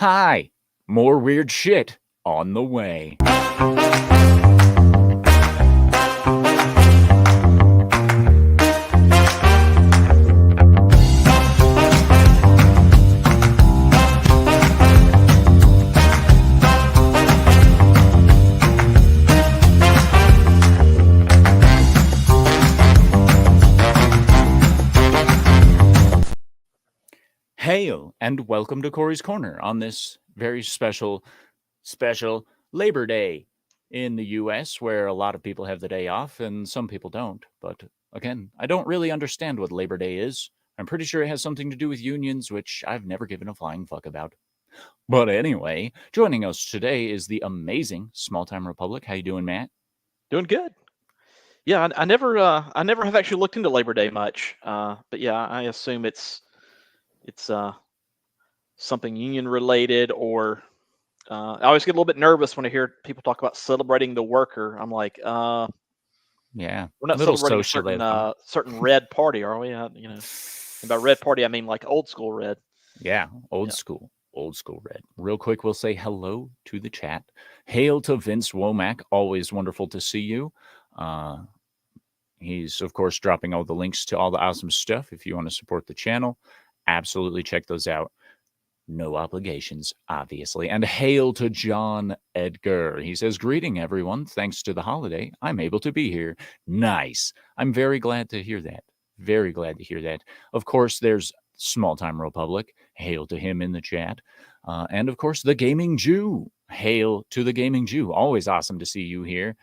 Hi, more weird shit on the way. Hail and welcome to Cory's Corner on this very special Labor Day in the US, where a lot of people have the day off and some people don't. But again, I don't really understand what Labor Day is. I'm pretty sure it has something to do with unions, which I've never given a flying fuck about. But anyway, joining us today is the amazing Small Time Republic. How you doing, Matt? Doing good. Yeah, I never have actually looked into Labor Day much, but yeah, I assume it's something union related, or I always get a little bit nervous when I hear people talk about celebrating the worker. I'm like, Yeah, we're not little celebrating a certain socialism. certain red party, are we? And by red party, I mean like old school red. Yeah, old Yeah. school. Old school red. Real quick, we'll say hello to the chat. Hail to Vince Womack. Always wonderful to see you. He's, of course, dropping all the links to all the awesome stuff. If you want to support the channel, absolutely check those out. No obligations, obviously. And hail to John Edgar. He says, greeting, everyone. Thanks to the holiday, I'm able to be here. Nice. I'm very glad to hear that. Very glad to hear that. Of course, there's Small Time Republic. Hail to him in the chat. And of course, the Gaming Jew. Hail to the Gaming Jew. Always awesome to see you here.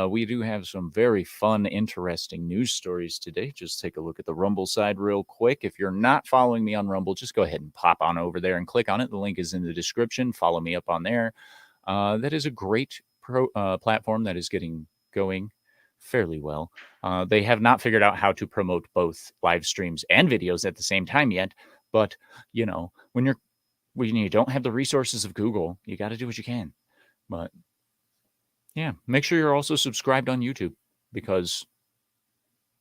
We do have some very fun, interesting news stories today. Just take a look at the Rumble side real quick. If you're not following me on Rumble, just go ahead and pop on over there and click on it. The link is in the description. Follow me up on there. That is a great platform that is getting going fairly well. They have not figured out how to promote both live streams and videos at the same time yet. But, when you don't have the resources of Google, you got to do what you can. But yeah, make sure you're also subscribed on YouTube, because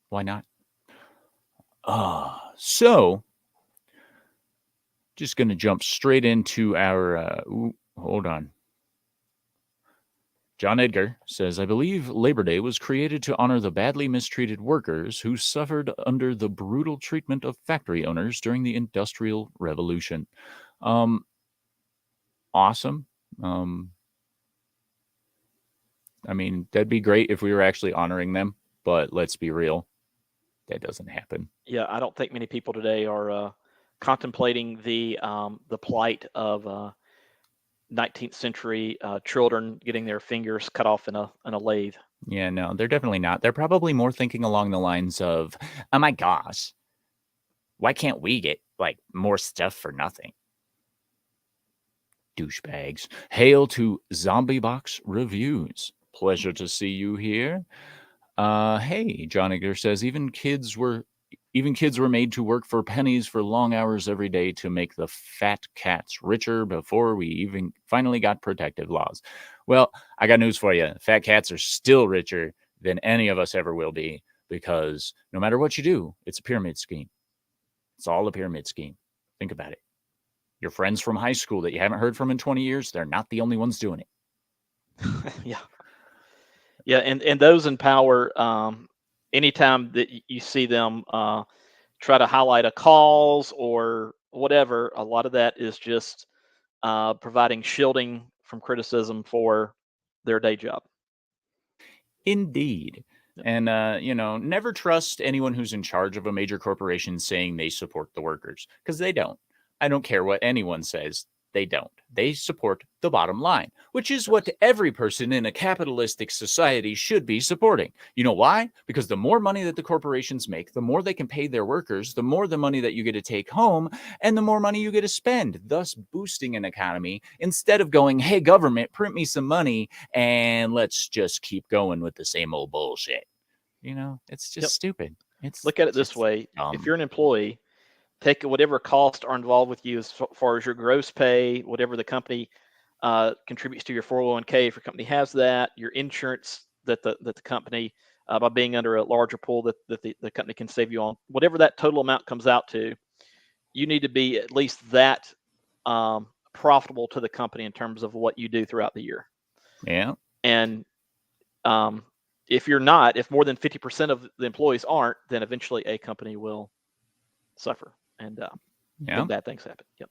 why not? So just going to jump straight into our hold on. John Edgar says, I believe Labor Day was created to honor the badly mistreated workers who suffered under the brutal treatment of factory owners during the Industrial Revolution. Awesome. I mean, that'd be great if we were actually honoring them, but let's be real. That doesn't happen. Yeah, I don't think many people today are contemplating the plight of 19th century children getting their fingers cut off in a lathe. Yeah, no, they're definitely not. They're probably more thinking along the lines of, oh my gosh, why can't we get more stuff for nothing? Douchebags. Hail to Zombie Box Reviews. Pleasure to see you here. Hey, John Edgar says, even kids were made to work for pennies for long hours every day to make the fat cats richer before we even finally got protective laws. Well, I got news for you. Fat cats are still richer than any of us ever will be, because no matter what you do, it's a pyramid scheme. It's all a pyramid scheme. Think about it. Your friends from high school that you haven't heard from in 20 years, they're not the only ones doing it. Yeah. Yeah, and those in power, anytime that you see them try to highlight a cause or whatever, a lot of that is just providing shielding from criticism for their day job. Indeed. Yep. And, never trust anyone who's in charge of a major corporation saying they support the workers, because they don't. I don't care what anyone says. They don't. They support the bottom line, which is what every person in a capitalistic society should be supporting. You know why? Because the more money that the corporations make, the more they can pay their workers, the more the money that you get to take home, and the more money you get to spend, thus boosting an economy, instead of going, hey, government, print me some money, and let's just keep going with the same old bullshit. It's just stupid. Look at it this way. If you're an employee, take whatever costs are involved with you as far as your gross pay, whatever the company contributes to your 401k, if your company has that, your insurance that the company, by being under a larger pool that the company can save you on, whatever that total amount comes out to, you need to be at least that profitable to the company in terms of what you do throughout the year. Yeah. And if you're not, if more than 50% of the employees aren't, then eventually a company will suffer, and then bad things happen. Yep.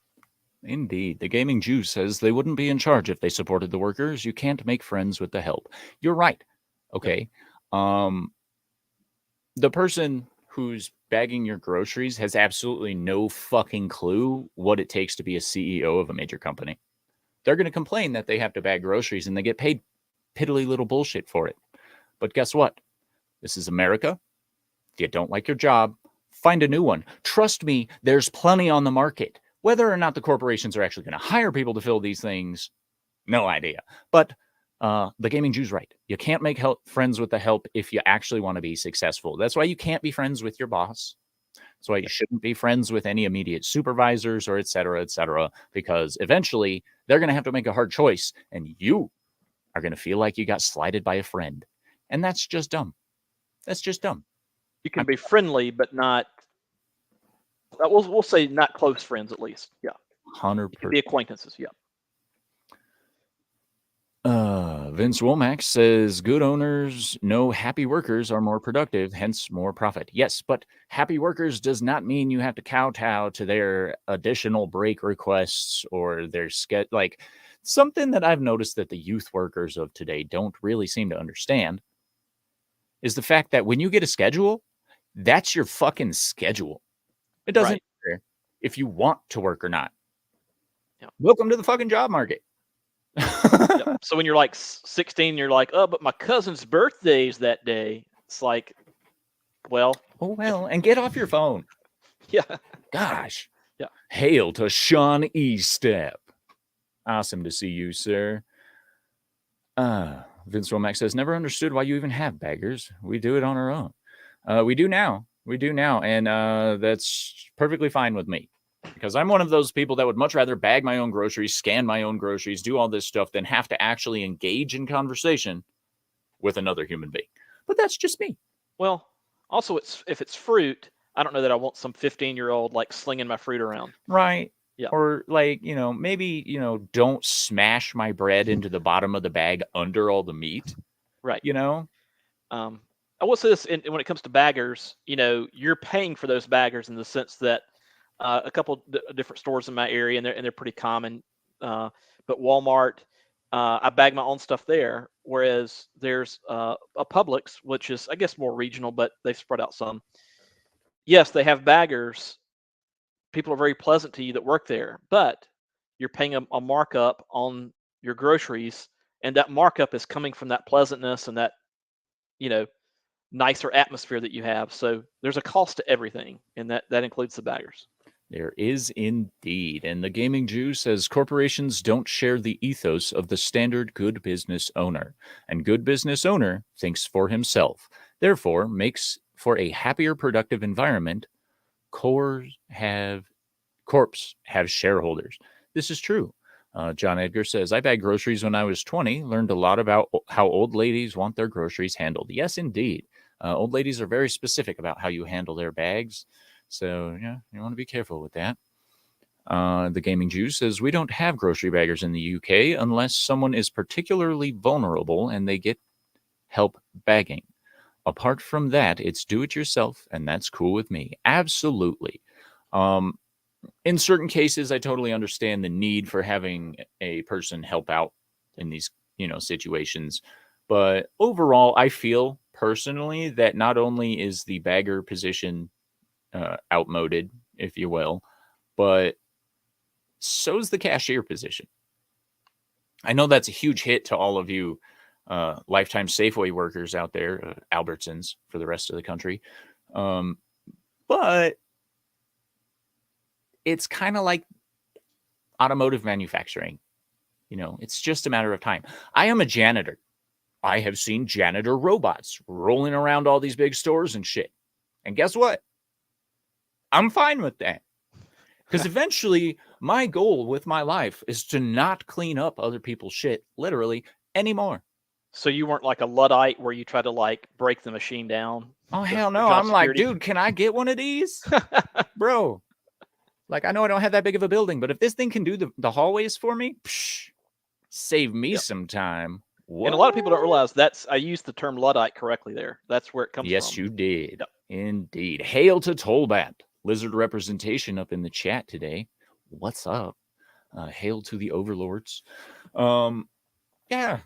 Indeed. The Gaming Jew says they wouldn't be in charge if they supported the workers. You can't make friends with the help. You're right. Okay. The person who's bagging your groceries has absolutely no fucking clue what it takes to be a CEO of a major company. They're going to complain that they have to bag groceries and they get paid piddly little bullshit for it. But guess what? This is America. If you don't like your job, find a new one. Trust me, there's plenty on the market. Whether or not the corporations are actually going to hire people to fill these things, no idea. But the Gaming Jew's right. You can't make friends with the help if you actually want to be successful. That's why you can't be friends with your boss. That's why you shouldn't be friends with any immediate supervisors or et cetera, because eventually they're going to have to make a hard choice and you are going to feel like you got slighted by a friend. And that's just dumb. That's just dumb. You can be friendly, but not, we'll say not close friends at least. Yeah. 100%. You can be acquaintances. Yeah. Vince Womack says good owners know happy workers are more productive, hence more profit. Yes, but happy workers does not mean you have to kowtow to their additional break requests or their schedule. Like something that I've noticed that the youth workers of today don't really seem to understand is the fact that when you get a schedule, that's your fucking schedule. It doesn't matter if you want to work or not. Yep. Welcome to the fucking job market. Yep. So when you're like 16, you're like, oh, but my cousin's birthday's that day. It's like, well. Oh, well, and get off your phone. Yeah. Gosh. Yeah. Hail to Sean Estep. Awesome to see you, sir. Vince Romack says, never understood why you even have baggers. We do it on our own. We do now. And that's perfectly fine with me. Because I'm one of those people that would much rather bag my own groceries, scan my own groceries, do all this stuff than have to actually engage in conversation with another human being. But that's just me. Well, also, if it's fruit, I don't know that I want some 15-year-old like slinging my fruit around. Right. Yeah. Or like, maybe, don't smash my bread into the bottom of the bag under all the meat. Right. I will say this, when it comes to baggers, you're paying for those baggers in the sense that a couple different stores in my area, and they're pretty common. But Walmart, I bag my own stuff there, whereas there's a Publix, which is, I guess, more regional, but they've spread out some. Yes, they have baggers. People are very pleasant to you that work there, but you're paying a markup on your groceries, and that markup is coming from that pleasantness and that, nicer atmosphere that you have. So there's a cost to everything, and that includes the baggers. There is indeed. And the Gaming Jew says corporations don't share the ethos of the standard good business owner. And good business owner thinks for himself, therefore makes for a happier, productive environment. Corps have shareholders. This is true. John Edgar says, I bagged groceries when I was 20, learned a lot about how old ladies want their groceries handled. Yes, indeed. Old ladies are very specific about how you handle their bags. So, yeah, you want to be careful with that. The Gaming Jew says, we don't have grocery baggers in the UK unless someone is particularly vulnerable and they get help bagging. Apart from that, it's do-it-yourself, and that's cool with me. Absolutely. In certain cases, I totally understand the need for having a person help out in these, situations. But overall, I feel personally that not only is the bagger position outmoded, if you will, but so is the cashier position. I know that's a huge hit to all of you lifetime Safeway workers out there, Albertsons for the rest of the country. But it's kind of like automotive manufacturing. It's just a matter of time. I am a janitor. I have seen janitor robots rolling around all these big stores and shit. And guess what? I'm fine with that. Because eventually, my goal with my life is to not clean up other people's shit, literally, anymore. So you weren't like a Luddite where you try to like break the machine down? Oh, hell no. I'm like, dude, can I get one of these? Bro, Like, I know I don't have that big of a building, but if this thing can do the hallways for me, save me Yep. some time. What? And a lot of people don't realize I used the term Luddite correctly there. That's where it comes Yes, from. you did. Yep. Indeed. Hail to Tolbat. Lizard representation up in the chat today. What's up? Hail to the overlords. Yeah.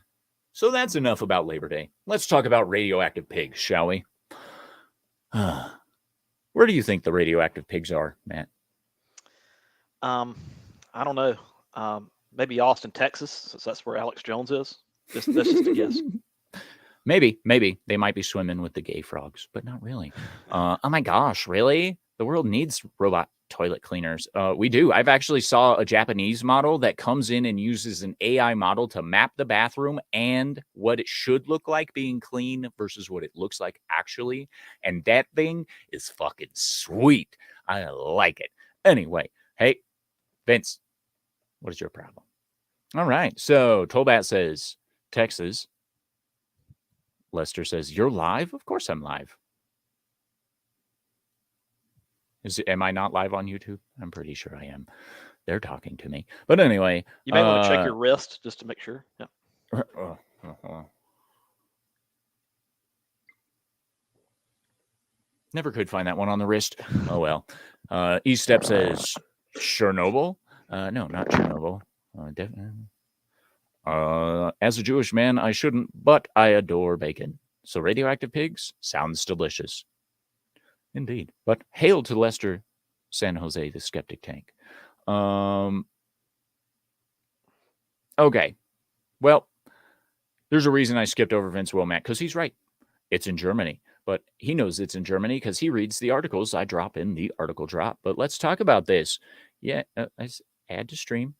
So that's enough about Labor Day. Let's talk about radioactive pigs, shall we? Where do you think the radioactive pigs are, Matt? I don't know. Maybe Austin, Texas, since that's where Alex Jones is. That's just a guess. Maybe they might be swimming with the gay frogs, but not really. Oh my gosh, really? The world needs robot toilet cleaners. We do. I've actually saw a Japanese model that comes in and uses an AI model to map the bathroom and what it should look like being clean versus what it looks like actually. And that thing is fucking sweet. I like it. Anyway, hey, Vince, what is your problem? All right. So Tolbat says, Texas. Lester says, you're live? Of course I'm live. Am I not live on YouTube? I'm pretty sure I am. They're talking to me. But anyway. You may want to check your wrist just to make sure. Yeah. Never could find that one on the wrist. Oh, well. E-Step says, Chernobyl? No, not Chernobyl. Definitely. As a Jewish man, I shouldn't, but I adore bacon. So radioactive pigs sounds delicious. Indeed. But hail to Lester San Jose, the Skeptic Tank. Okay. Well, there's a reason I skipped over Vince Wilmot, because he's right. It's in Germany. But he knows it's in Germany because he reads the articles I drop in the article drop. But let's talk about this. Yeah, add to stream.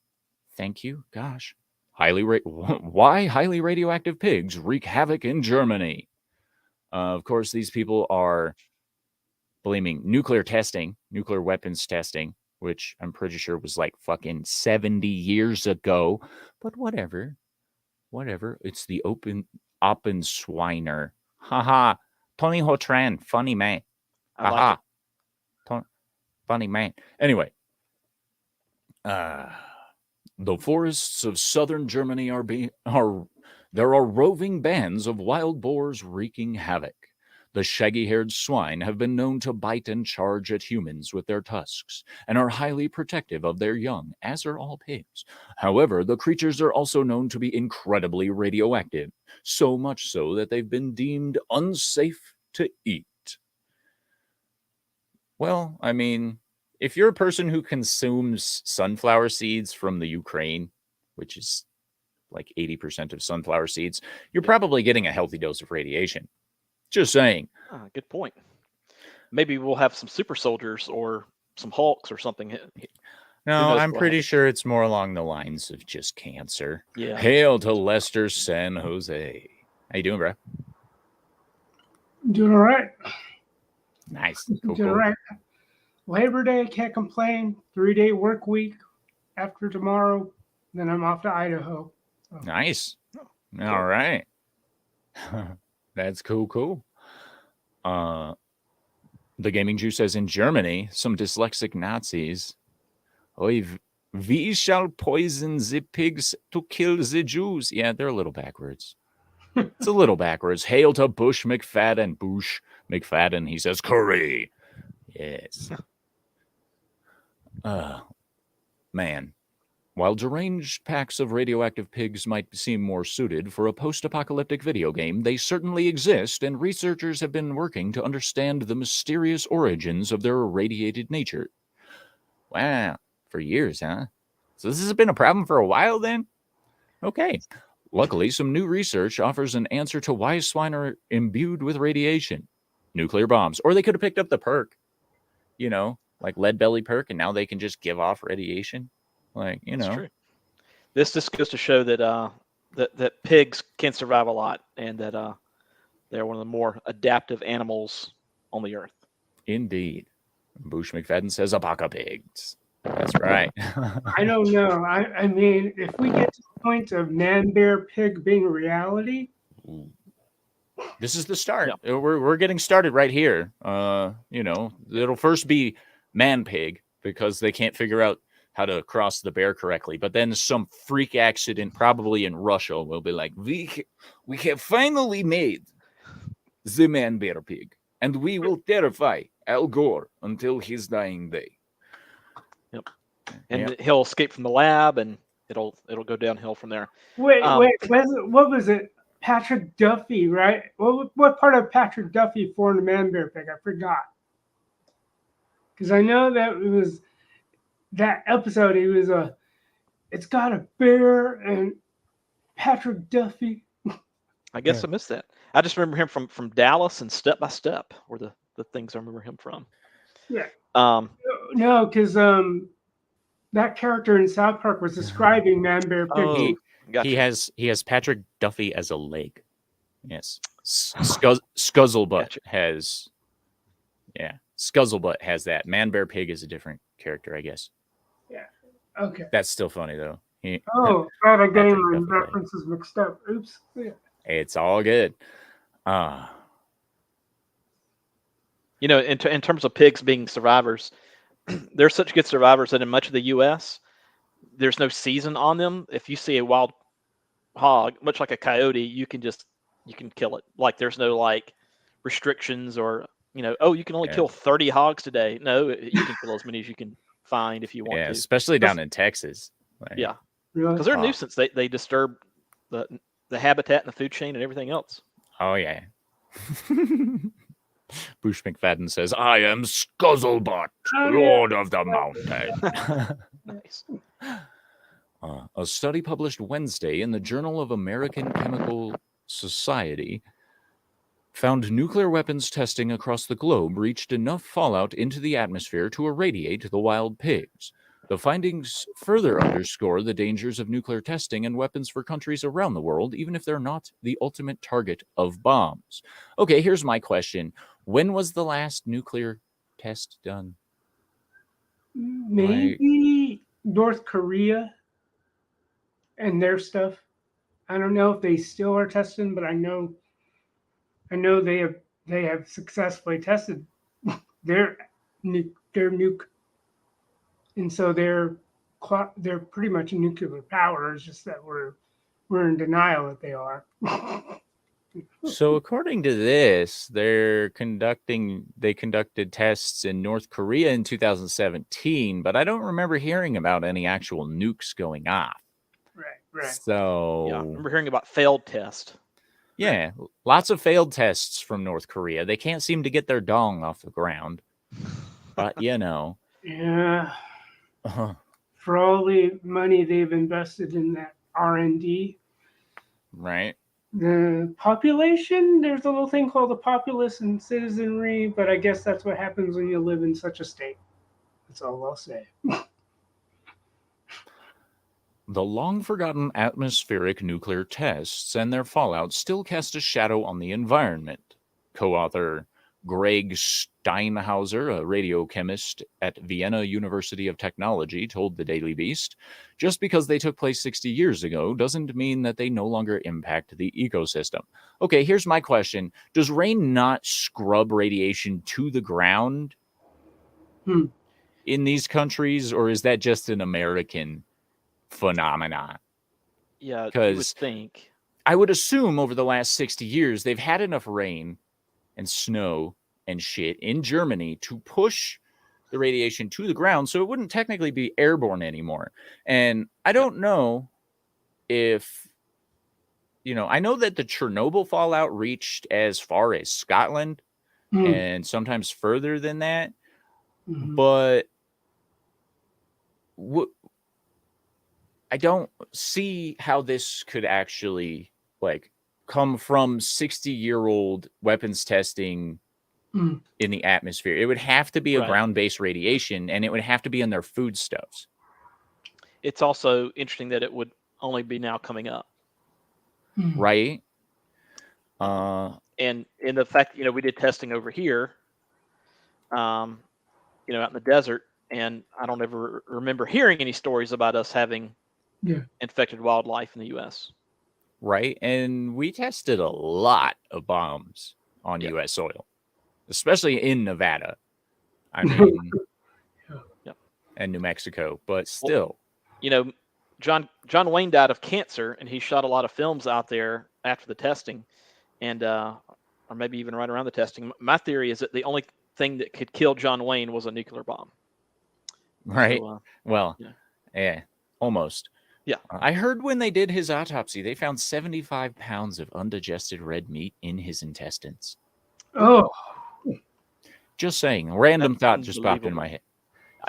Thank you. Gosh. Why highly radioactive pigs wreak havoc in Germany? Of course, these people are blaming nuclear weapons testing, which I'm pretty sure was like fucking 70 years ago. But whatever. It's the Oppensweiner. Haha. Tony Hotran. Funny man. I like it. Funny man. Anyway. The forests of southern Germany there are roving bands of wild boars wreaking havoc. The shaggy-haired swine have been known to bite and charge at humans with their tusks, and are highly protective of their young, as are all pigs. However, the creatures are also known to be incredibly radioactive, so much so that they've been deemed unsafe to eat. Well, I mean, if you're a person who consumes sunflower seeds from the Ukraine, which is like 80% of sunflower seeds, you're probably getting a healthy dose of radiation. Just saying. Good point. Maybe we'll have some super soldiers or some Hulks or something. No, I'm pretty sure it's more along the lines of just cancer. Yeah. Hail to Lester San Jose. How you doing, bro? I'm doing all right. Nice. Doing all right. Labor Day, can't complain. 3-day work week. After tomorrow, then I'm off to Idaho. So. Nice. All right. That's cool. The Gaming Jew says in Germany, some dyslexic Nazis. We shall poison the pigs to kill the Jews. Yeah, they're a little backwards. It's a little backwards. Hail to Bush McFadden. Bush McFadden. He says, Cory. Yes. Man. While deranged packs of radioactive pigs might seem more suited for a post-apocalyptic video game, they certainly exist, and researchers have been working to understand the mysterious origins of their irradiated nature. Wow, for years, huh? So this has been a problem for a while then? Okay. Luckily, some new research offers an answer to why swine are imbued with radiation. Nuclear bombs. Or they could have picked up the perk, like lead belly perk, and now they can just give off radiation. Like, That's true. This just goes to show that that pigs can survive a lot, and that they're one of the more adaptive animals on the earth. Indeed. Bush McFadden says apoca pigs. That's right. I don't know. I mean, if we get to the point of man, bear, pig being reality. This is the start. Yeah. We're getting started right here. It'll first be man pig, because they can't figure out how to cross the bear correctly. But then some freak accident, probably in Russia, will be like, we have finally made the man bear pig, and we will terrify Al Gore until his dying day. Yep. And he'll escape from the lab, and it'll go downhill from there. Wait, what was it? Patrick Duffy, right? What part of Patrick Duffy formed a man bear pig? I forgot. Because I know that it was that episode. He was it's got a bear and Patrick Duffy. I guess I missed that. I just remember him from Dallas and Step by Step were the things I remember him from. Yeah. No, because that character in South Park was describing man bear pig. Oh, gotcha. He has Patrick Duffy as a leg. Yes. Scuzzlebutt has. Yeah. Scuzzlebutt has that. Man bear pig is a different character, I guess. Yeah. Okay. That's still funny though. God, I'm getting my references mixed up. Oops. Yeah. It's all good. You know, in terms of pigs being survivors, they're such good survivors that in much of the U.S., there's no season on them. If you see a wild hog, much like a coyote, you can kill it. Like there's no like restrictions or you can only kill 30 hogs today. No, you can kill as many as you can find if you want to. Especially down in Texas. Like, yeah, because they're a nuisance. They disturb the habitat and the food chain and everything else. Oh yeah. Bush McFadden says, "I am Scuzzlebutt, Lord of the Mountain." Nice. A study published Wednesday in the Journal of American Chemical Society found nuclear weapons testing across the globe reached enough fallout into the atmosphere to irradiate the wild pigs. The findings further underscore the dangers of nuclear testing and weapons for countries around the world, even if they're not the ultimate target of bombs. Okay, here's my question. When was the last nuclear test done? Maybe North Korea and their stuff. I don't know if they still are testing, but I know they have successfully tested their nuke, and so they're pretty much a nuclear power. It's just that we're in denial that they are. So according to this, they conducted tests in North Korea in 2017, but I don't remember hearing about any actual nukes going off. Right. So yeah, I remember hearing about failed tests. Yeah, lots of failed tests from North Korea. They can't seem to get their dong off the ground. But Yeah. Uh-huh. For all the money they've invested in that R&D. Right. The population, there's a little thing called the populace and citizenry, but I guess that's what happens when you live in such a state. That's all I'll say. The long-forgotten atmospheric nuclear tests and their fallout still cast a shadow on the environment. Co-author Greg Steinhauser, a radiochemist at Vienna University of Technology, told the Daily Beast, just because they took place 60 years ago doesn't mean that they no longer impact the ecosystem. Okay, here's my question. Does rain not scrub radiation to the ground in these countries, or is that just an American phenomenon? Yeah, you would think. I would assume over the last 60 years, they've had enough rain and snow and shit in Germany to push the radiation to the ground, so it wouldn't technically be airborne anymore. And I don't know if, I know that the Chernobyl fallout reached as far as Scotland and sometimes further than that, but I don't see how this could actually come from 60-year-old weapons testing in the atmosphere. It would have to be a ground-based radiation, and it would have to be in their foodstuffs. It's also interesting that it would only be now coming up. Right. And in the fact, we did testing over here, out in the desert, and I don't ever remember hearing any stories about us having infected wildlife in the U.S. Right. And we tested a lot of bombs on U.S. soil, especially in Nevada. I mean, and New Mexico, but still. John Wayne died of cancer, and he shot a lot of films out there after the testing, and or maybe even right around the testing. My theory is that the only thing that could kill John Wayne was a nuclear bomb. Right. So, well, yeah, almost. Yeah. I heard when they did his autopsy, they found 75 pounds of undigested red meat in his intestines. Oh, just saying. Random That's thought just popped in my head.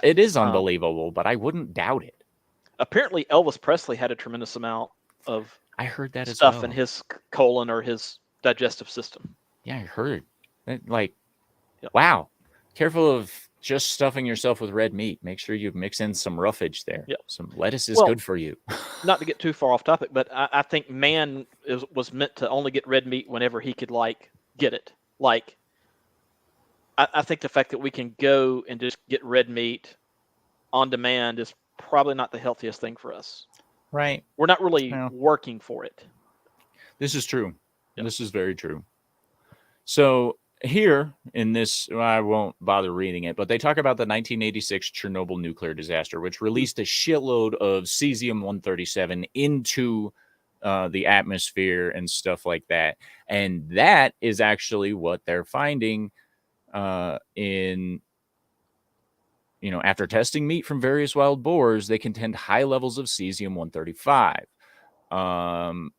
It is unbelievable, but I wouldn't doubt it. Apparently, Elvis Presley had a tremendous amount of I heard that stuff as well. in his colon or his digestive system. Yeah, I heard. Wow. Careful of just stuffing yourself with red meat. Make sure you mix in some roughage there. Yep. Some lettuce is good for you. Not to get too far off topic, but I think man was meant to only get red meat whenever he could get it. I think the fact that we can go and just get red meat on demand is probably not the healthiest thing for us. Right. We're not really working for it. This is true. Yep. This is very true. So here in this, I won't bother reading it, but they talk about the 1986 Chernobyl nuclear disaster, which released a shitload of cesium-137 into the atmosphere and stuff like that. And that is actually what they're finding after testing meat from various wild boars. They contained high levels of cesium-135,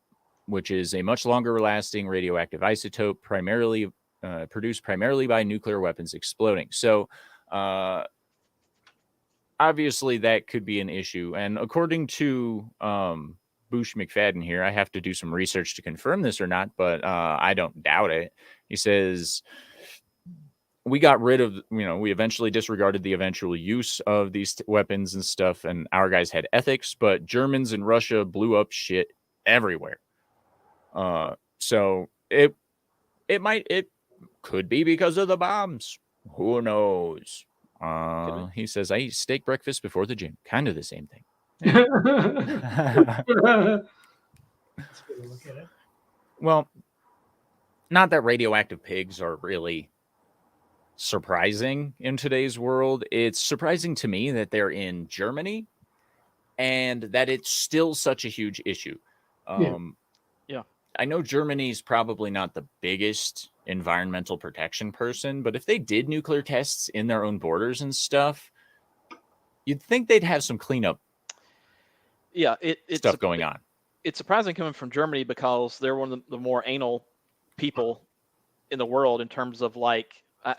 which is a much longer lasting radioactive isotope produced primarily by nuclear weapons exploding. So obviously that could be an issue. And according to Boosh McFadden here, I have to do some research to confirm this or not, but I don't doubt it. He says, we got rid of, we eventually disregarded the eventual use of these weapons and stuff, and our guys had ethics, but Germans and Russia blew up shit everywhere. So it could be because of the bombs. Who knows? He says, I eat steak breakfast before the gym. Kind of the same thing. Well, not that radioactive pigs are really surprising in today's world. It's surprising to me that they're in Germany and that it's still such a huge issue. Yeah. I know Germany's probably not the biggest environmental protection person, but if they did nuclear tests in their own borders and stuff, you'd think they'd have some cleanup stuff going on. It's surprising coming from Germany because they're one of the more anal people in the world in terms of I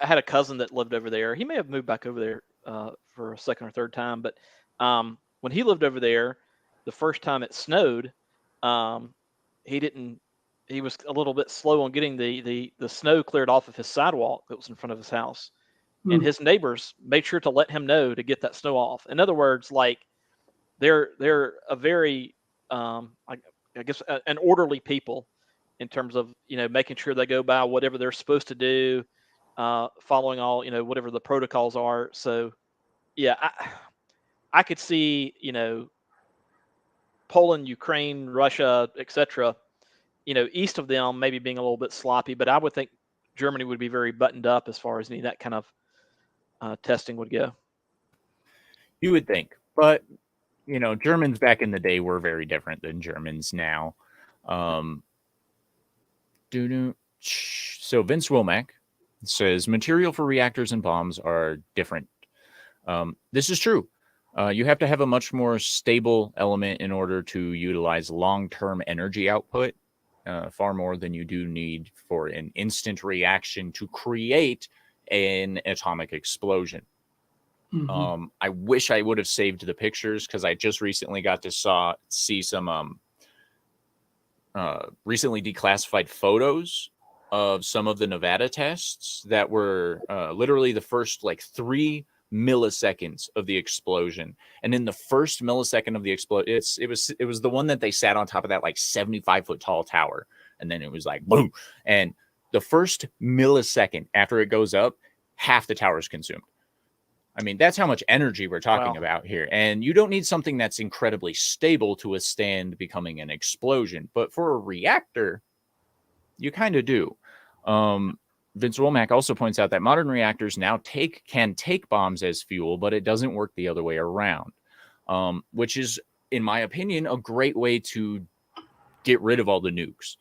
had a cousin that lived over there. He may have moved back over there for a second or third time, but when he lived over there, the first time it snowed, he was a little bit slow on getting the snow cleared off of his sidewalk that was in front of his house. And his neighbors made sure to let him know to get that snow off. In other words, they're a very, I guess, an orderly people in terms of, making sure they go by whatever they're supposed to do, following all, whatever the protocols are. So, yeah, I could see, Poland, Ukraine, Russia, etc., east of them maybe being a little bit sloppy, but I would think Germany would be very buttoned up as far as any of that kind of testing would go. You would think, but Germans back in the day were very different than Germans now. So Vince Womack says material for reactors and bombs are different. This is true. You have to have a much more stable element in order to utilize long-term energy output, far more than you do need for an instant reaction to create an atomic explosion. Mm-hmm. I wish I would have saved the pictures because I just recently got to see some recently declassified photos of some of the Nevada tests that were literally the first 3 milliseconds of the explosion. And in the first millisecond of the explosion, it was the one that they sat on top of that 75-foot tall tower, and then it was boom. And the first millisecond after it goes up, half the tower is consumed. I mean, that's how much energy we're talking about here. And you don't need something that's incredibly stable to withstand becoming an explosion. But for a reactor, you kind of do. Vince Womack also points out that modern reactors now can take bombs as fuel, but it doesn't work the other way around, which is, in my opinion, a great way to get rid of all the nukes.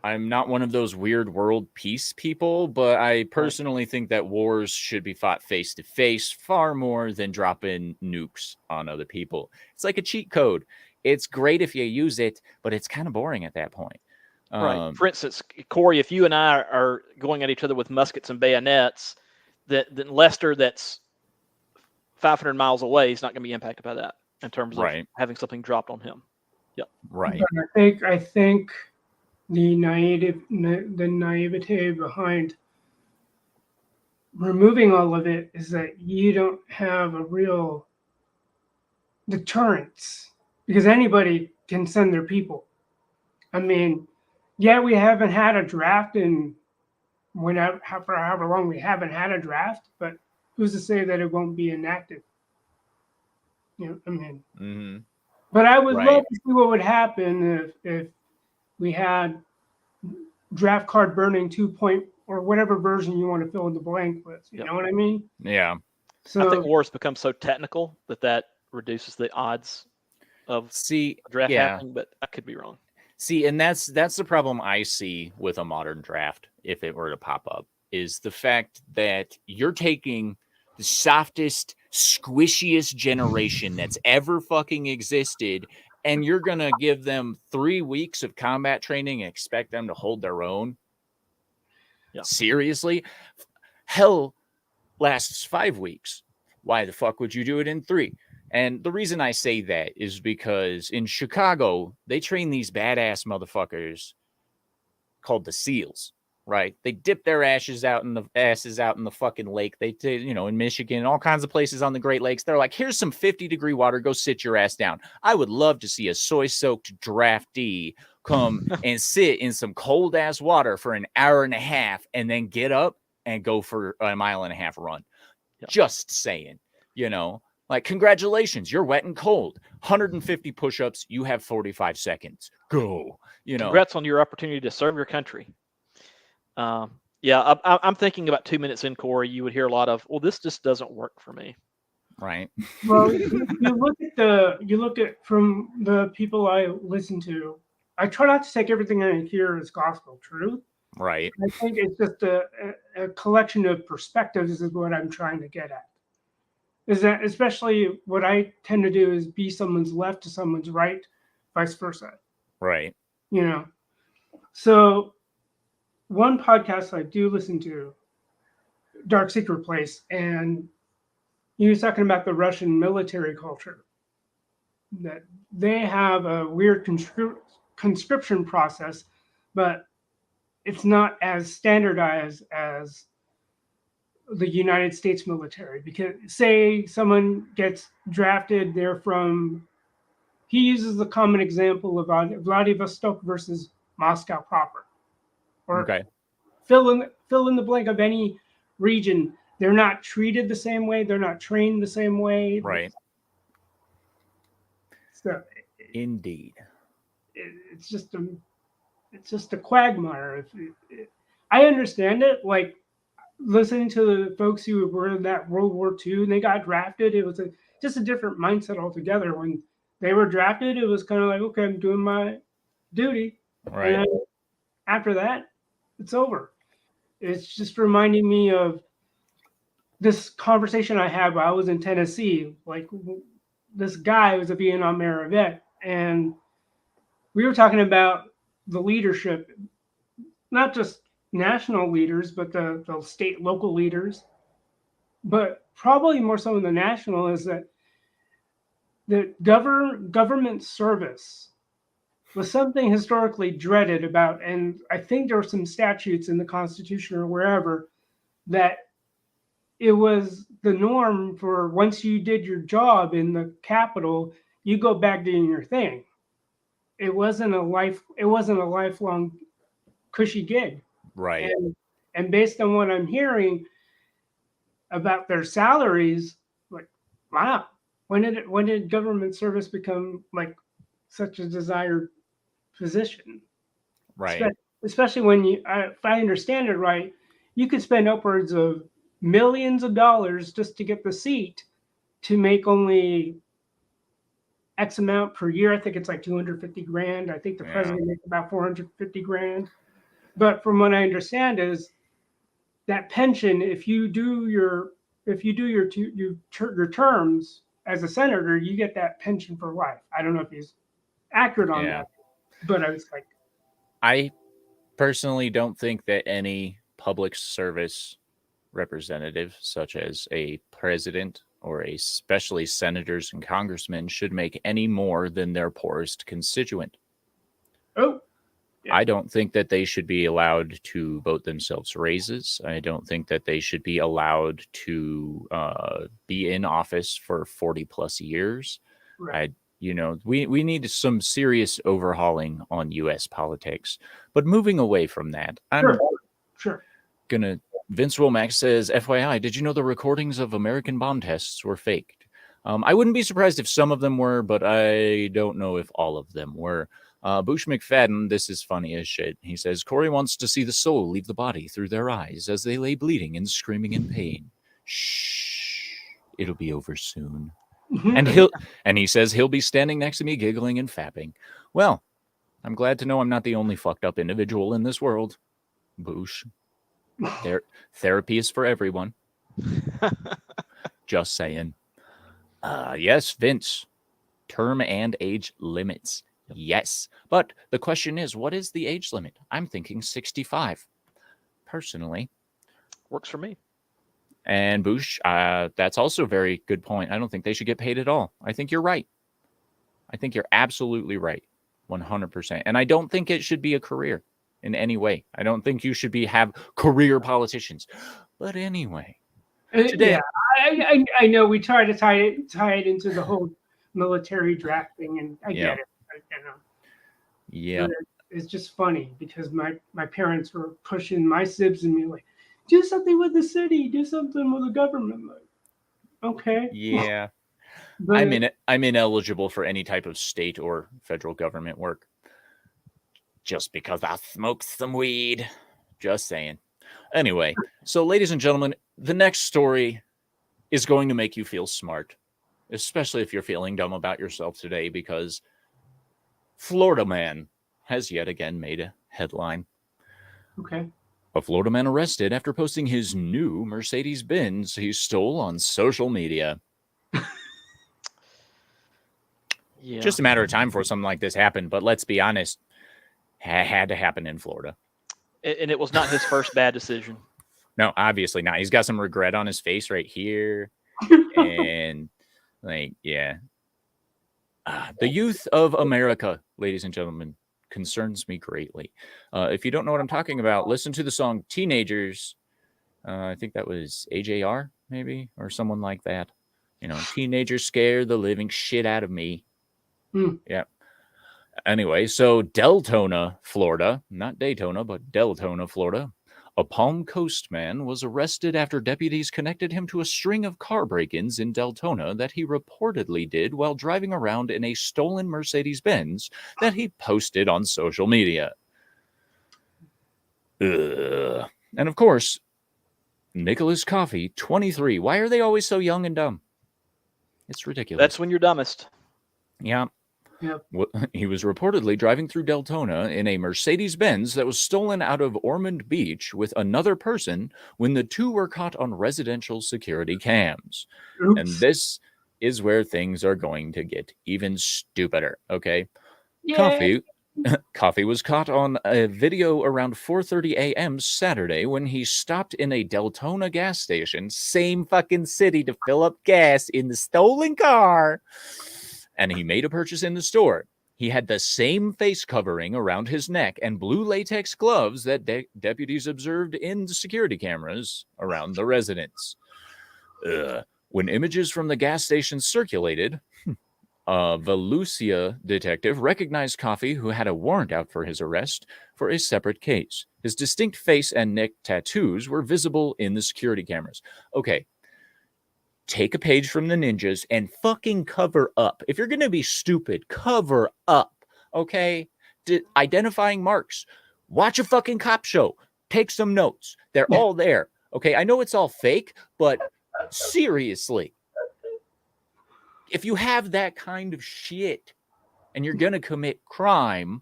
I'm not one of those weird world peace people, but I personally think that wars should be fought face to face far more than dropping nukes on other people. It's like a cheat code. It's great if you use it, but it's kind of boring at that point. Right. For instance, Cory, if you and I are going at each other with muskets and bayonets, then Lester, that's 500 miles away, is not going to be impacted by that in terms of having something dropped on him. Yep. Right. But I think the naivete behind removing all of it is that you don't have a real deterrence, because anybody can send their people. I mean, yeah, we haven't had a draft in for however long we haven't had a draft, but who's to say that it won't be enacted? You know, I mean, but I would love to see what would happen if we had draft card burning 2 or whatever version you want to fill in the blank with. You know what I mean? Yeah. So I think wars become so technical that reduces the odds of a draft happening, but I could be wrong. See, and that's the problem I see with a modern draft, if it were to pop up, is the fact that you're taking the softest, squishiest generation that's ever fucking existed, and you're going to give them 3 weeks of combat training and expect them to hold their own? Yeah. Seriously? Hell lasts 5 weeks. Why the fuck would you do it in 3? And the reason I say that is because in Chicago, they train these badass motherfuckers called the SEALs, right? They dip their asses out in the fucking lake. They, in Michigan, all kinds of places on the Great Lakes. They're like, here's some 50-degree water. Go sit your ass down. I would love to see a soy-soaked draftee come and sit in some cold-ass water for an hour and a half and then get up and go for a 1.5 mile run. Yeah. Just saying, Like, congratulations, you're wet and cold. 150 push-ups, you have 45 seconds. Go. Congrats on your opportunity to serve your country. I'm thinking about 2 minutes in, Cory, you would hear a lot of, well, this just doesn't work for me. Right. Well, you look at from the people I listen to, I try not to take everything I hear as gospel truth. Right. I think it's just a collection of perspectives is what I'm trying to get at. Is that especially what I tend to do is be someone's left to someone's right, vice versa. Right. So one podcast I do listen to, Dark Secret Place, and he was talking about the Russian military culture, that they have a weird conscription process, but it's not as standardized as the United States military. Because say someone gets drafted, he uses the common example of Vladivostok versus Moscow proper, or fill in the blank of any region. They're not treated the same way. They're not trained the same way. Right. So, indeed, it's just a quagmire. I understand it. Like listening to the folks who were in that World War II and they got drafted, it was just a different mindset altogether. When they were drafted, it was kind of like, okay, I'm doing my duty. Right. And after that, it's over. It's just reminding me of this conversation I had while I was in Tennessee. Like this guy was a Vietnam era vet, and we were talking about the leadership, not just national leaders, but the state, local leaders. But probably more so in the national is that the government service was something historically dreaded about. And I think there were some statutes in the Constitution or wherever that it was the norm for once you did your job in the Capitol, you go back doing your thing. It wasn't a lifelong cushy gig. Right. And based on what I'm hearing about their salaries, like, wow, when did government service become like such a desired position? Right. especially when if I understand it right, you could spend upwards of millions of dollars just to get the seat to make only X amount per year. I think it's like 250 grand. I think the Yeah. president makes about 450 grand. But from what I understand is that pension, if you do your terms as a senator, you get that pension for life. I don't know if he's accurate on Yeah. that, but I was like, I personally don't think that any public service representative, such as a president or especially senators and congressmen, should make any more than their poorest constituent. oh, yeah. I don't think that they should be allowed to vote themselves raises. I don't think that they should be allowed to be in office for 40 plus years. Right. We need some serious overhauling on U.S. politics. But moving away from that, I'm Sure. gonna. Vince Womack says, FYI, did you know the recordings of American bomb tests were faked? I wouldn't be surprised if some of them were, but I don't know if all of them were. Bush McFadden, this is funny as shit. He says, Cory wants to see the soul leave the body through their eyes as they lay bleeding and screaming in pain. Shh, it'll be over soon. And he says he'll be standing next to me giggling and fapping. Well, I'm glad to know I'm not the only fucked up individual in this world. Bush. Therapy is for everyone. Just saying. Yes, Vince. Term and age limits. Yes. But the question is, what is the age limit? I'm thinking 65. Personally. Works for me. And Bush, that's also a very good point. I don't think they should get paid at all. I think you're right. I think you're absolutely right. 100%. And I don't think it should be a career in any way. I don't think you should have career politicians. But anyway. Today, yeah, I know we try to tie it into the whole military draft thing, and I get it. Yeah. It's just funny because my parents were pushing my sibs and me like, do something with the city, do something with the government. Like, okay. Yeah. But I'm ineligible for any type of state or federal government work. Just because I smoked some weed. Just saying. Anyway, so ladies and gentlemen, the next story is going to make you feel smart, especially if you're feeling dumb about yourself today, because Florida man has yet again made a headline. Okay. A Florida man arrested after posting his new Mercedes-Benz he stole on social media. Yeah. Just a matter of time before something like this happened, but let's be honest, it had to happen in Florida. And it was not his first bad decision. No, obviously not. He's got some regret on his face right here. And yeah. The youth of America, ladies and gentlemen, concerns me greatly. If you don't know what I'm talking about, listen to the song Teenagers. I think that was AJR, maybe, or someone like that. Teenagers scare the living shit out of me. Yeah. Anyway, so Deltona, Florida, not Daytona, but Deltona, Florida. A Palm Coast man was arrested after deputies connected him to a string of car break-ins in Deltona that he reportedly did while driving around in a stolen Mercedes-Benz that he posted on social media. Ugh. And of course, Nicholas Coffey, 23. Why are they always so young and dumb? It's ridiculous. That's when you're dumbest. Yeah. Yep. He was reportedly driving through Deltona in a Mercedes-Benz that was stolen out of Ormond Beach with another person when the two were caught on residential security cams. Oops. And this is where things are going to get even stupider, okay? Yeah. Coffey was caught on a video around 4:30 a.m. Saturday when he stopped in a Deltona gas station, same fucking city, to fill up gas in the stolen car. And he made a purchase in the store. He had the same face covering around his neck and blue latex gloves that deputies observed in the security cameras around the residence. When images from the gas station circulated, a Volusia detective recognized Coffey, who had a warrant out for his arrest, for a separate case. His distinct face and neck tattoos were visible in the security cameras. Okay. Take a page from the ninjas and fucking cover up. If you're going to be stupid, cover up, okay? Identifying marks. Watch a fucking cop show. Take some notes. They're all there. Okay, I know it's all fake, but seriously, if you have that kind of shit and you're going to commit crime,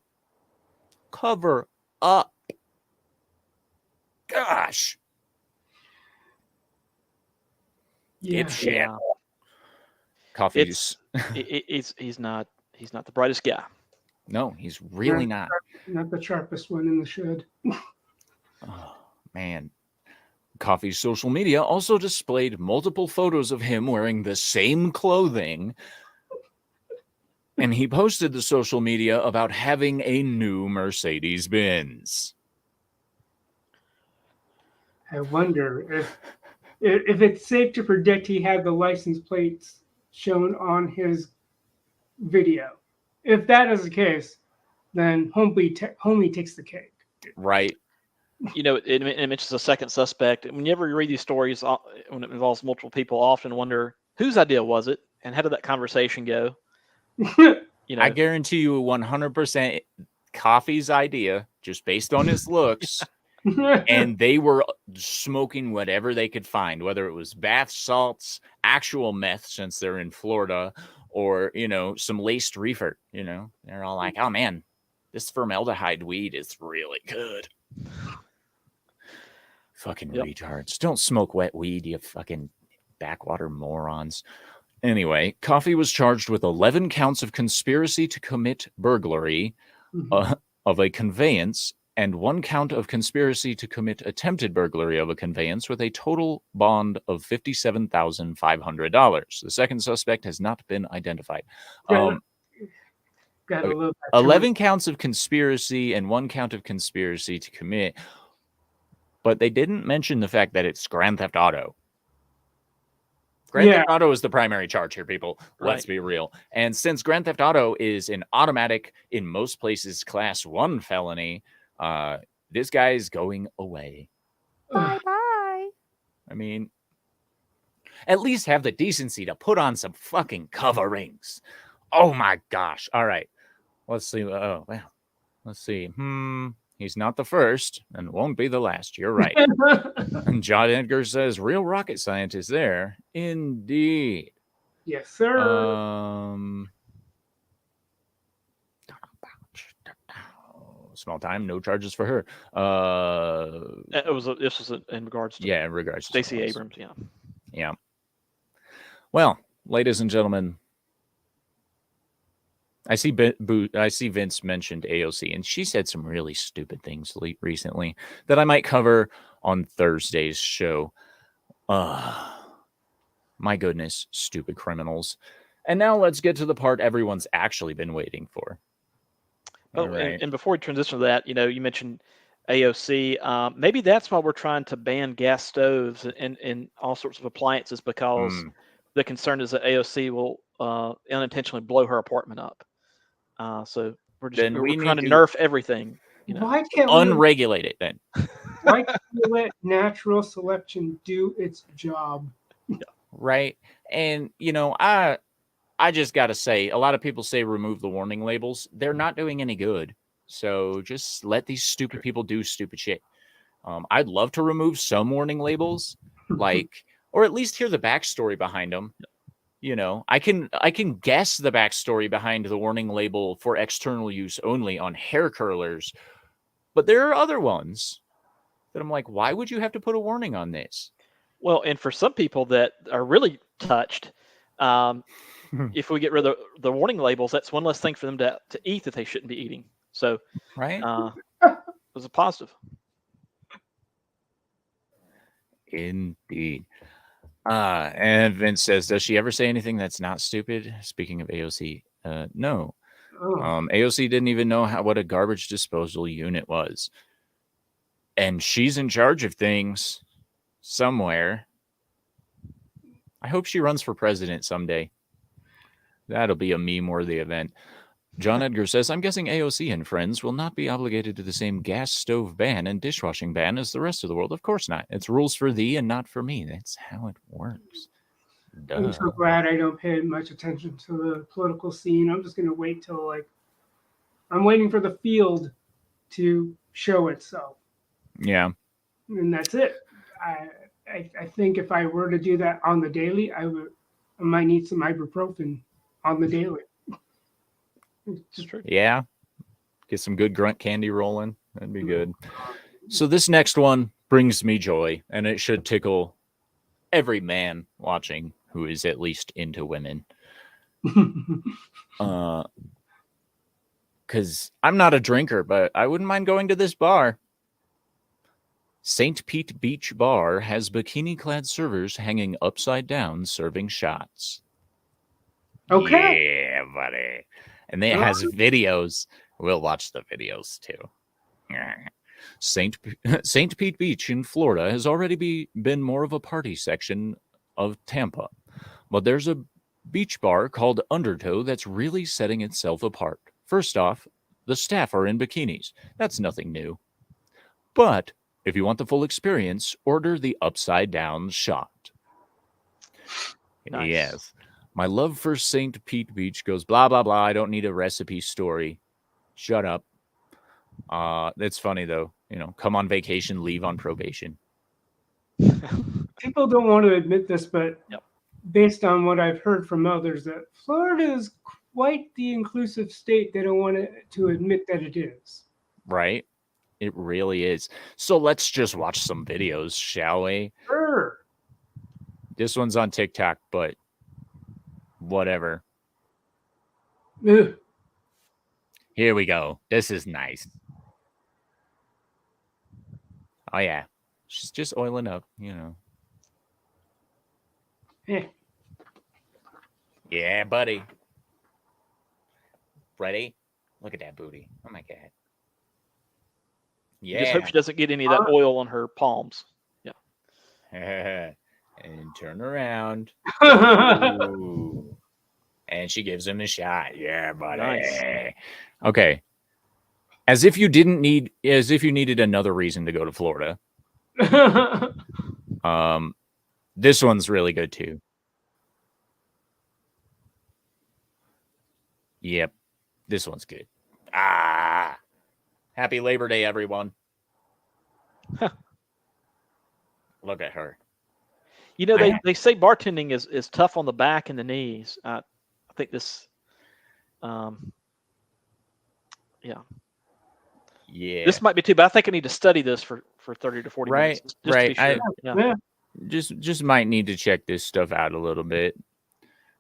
cover up. Gosh. Yeah. Dipshit. Yeah. Coffee's. He's not the brightest guy. No, he's really not. Not the sharpest one in the shed. Oh, man. Coffee's social media also displayed multiple photos of him wearing the same clothing. And he posted the social media about having a new Mercedes-Benz. I wonder if it's safe to predict he had the license plates shown on his video. If that is the case, then homie takes the cake. Right. You know, it mentions a second suspect. Whenever you read these stories, when it involves multiple people, I often wonder whose idea was it, and how did that conversation go? You know, I guarantee you 100% Coffee's idea, just based on his looks. And they were smoking whatever they could find, whether it was bath salts, actual meth, since they're in Florida, or, you know, some laced reefer. You know, they're all like, oh man, this formaldehyde weed is really good. Fucking retards. Don't smoke wet weed, you fucking backwater morons. Anyway, Coffee was charged with 11 counts of conspiracy to commit burglary of a conveyance and 1 count of conspiracy to commit attempted burglary of a conveyance with a total bond of $57,500. The second suspect has not been identified. Got a little 11 counts of conspiracy and 1 count of conspiracy to commit, but they didn't mention the fact that it's Grand Theft Auto. Grand Theft Auto is the primary charge here, people. Let's be real. And since Grand Theft Auto is an automatic, in most places, Class 1 felony, this guy is going away. Bye-bye. I mean, at least have the decency to put on some fucking coverings. Oh, my gosh. All right. Let's see. Oh, well. Let's see. He's not the first and won't be the last. You're right. And John Edgar says, real rocket scientist there. Indeed. Yes, sir. Small time, no charges for her. this was in regards to in regards to Stacey Abrams. Yeah. Well, ladies and gentlemen, I see Vince mentioned AOC, and she said some really stupid things recently that I might cover on Thursday's show. My goodness, stupid criminals. And now let's get to the part everyone's actually been waiting for. And before we transition to that, you know, you mentioned AOC. Maybe that's why we're trying to ban gas stoves and all sorts of appliances, because the concern is that AOC will unintentionally blow her apartment up. So we're trying to nerf everything. You know? Why can't unregulate it then? Why can't we let natural selection do its job? Right. And, you know, I just got to say, a lot of people say remove the warning labels. They're not doing any good. So just let these stupid people do stupid shit. I'd love to remove some warning labels, or at least hear the backstory behind them. You know, I can guess the backstory behind the warning label for external use only on hair curlers. But there are other ones that I'm like, why would you have to put a warning on this? Well, and for some people that are really touched, if we get rid of the warning labels, that's one less thing for them to eat that they shouldn't be eating. So, it was a positive. Indeed. And Vince says, does she ever say anything that's not stupid? Speaking of AOC, no. AOC didn't even know what a garbage disposal unit was. And she's in charge of things somewhere. I hope she runs for president someday. That'll be a meme-worthy event. John Edgar says, I'm guessing AOC and friends will not be obligated to the same gas stove ban and dishwashing ban as the rest of the world. Of course not. It's rules for thee and not for me. That's how it works. Duh. I'm so glad I don't pay much attention to the political scene. I'm just going to wait till, I'm waiting for the field to show itself, Yeah. and that's it. I think if I were to do that on the daily, I might need some ibuprofen on the daily. It's true. Yeah. Get some good grunt candy rolling. That'd be good. So this next one brings me joy, and it should tickle every man watching who is at least into women. Because I'm not a drinker, but I wouldn't mind going to this bar. St. Pete Beach Bar has bikini-clad servers hanging upside down serving shots. Okay. Yeah, buddy. And it has videos. We'll watch the videos too. St. Pete Beach in Florida has already been more of a party section of Tampa. But there's a beach bar called Undertow that's really setting itself apart. First off, the staff are in bikinis. That's nothing new. But if you want the full experience, order the upside down shot. Nice. Yes. My love for St. Pete Beach goes blah, blah, blah. I don't need a recipe story. Shut up. That's funny, though. You know, come on vacation, leave on probation. People don't want to admit this, but Yep. based on what I've heard from others, that Florida is quite the inclusive state. They don't want to admit that it is. Right? It really is. So let's just watch some videos, shall we? Sure. This one's on TikTok, but whatever. Ugh. Here we go. This is nice. Oh, yeah. She's just oiling up, you know. Eh. Yeah, buddy. Ready? Look at that booty. Oh, my God. You just Yeah. hope she doesn't get any of that oil on her palms. And turn around. Ooh. And she gives him a shot. Yeah, buddy. Nice. Okay. As if you needed another reason to go to Florida. This one's really good too. Yep. This one's good. Happy Labor Day, everyone. Look at her. You know, they say bartending is tough on the back and the knees. I think this, yeah. Yeah. This might be too, but I think I need to study this for 30 to 40 minutes. Just to be sure. Yeah. Just might need to check this stuff out a little bit.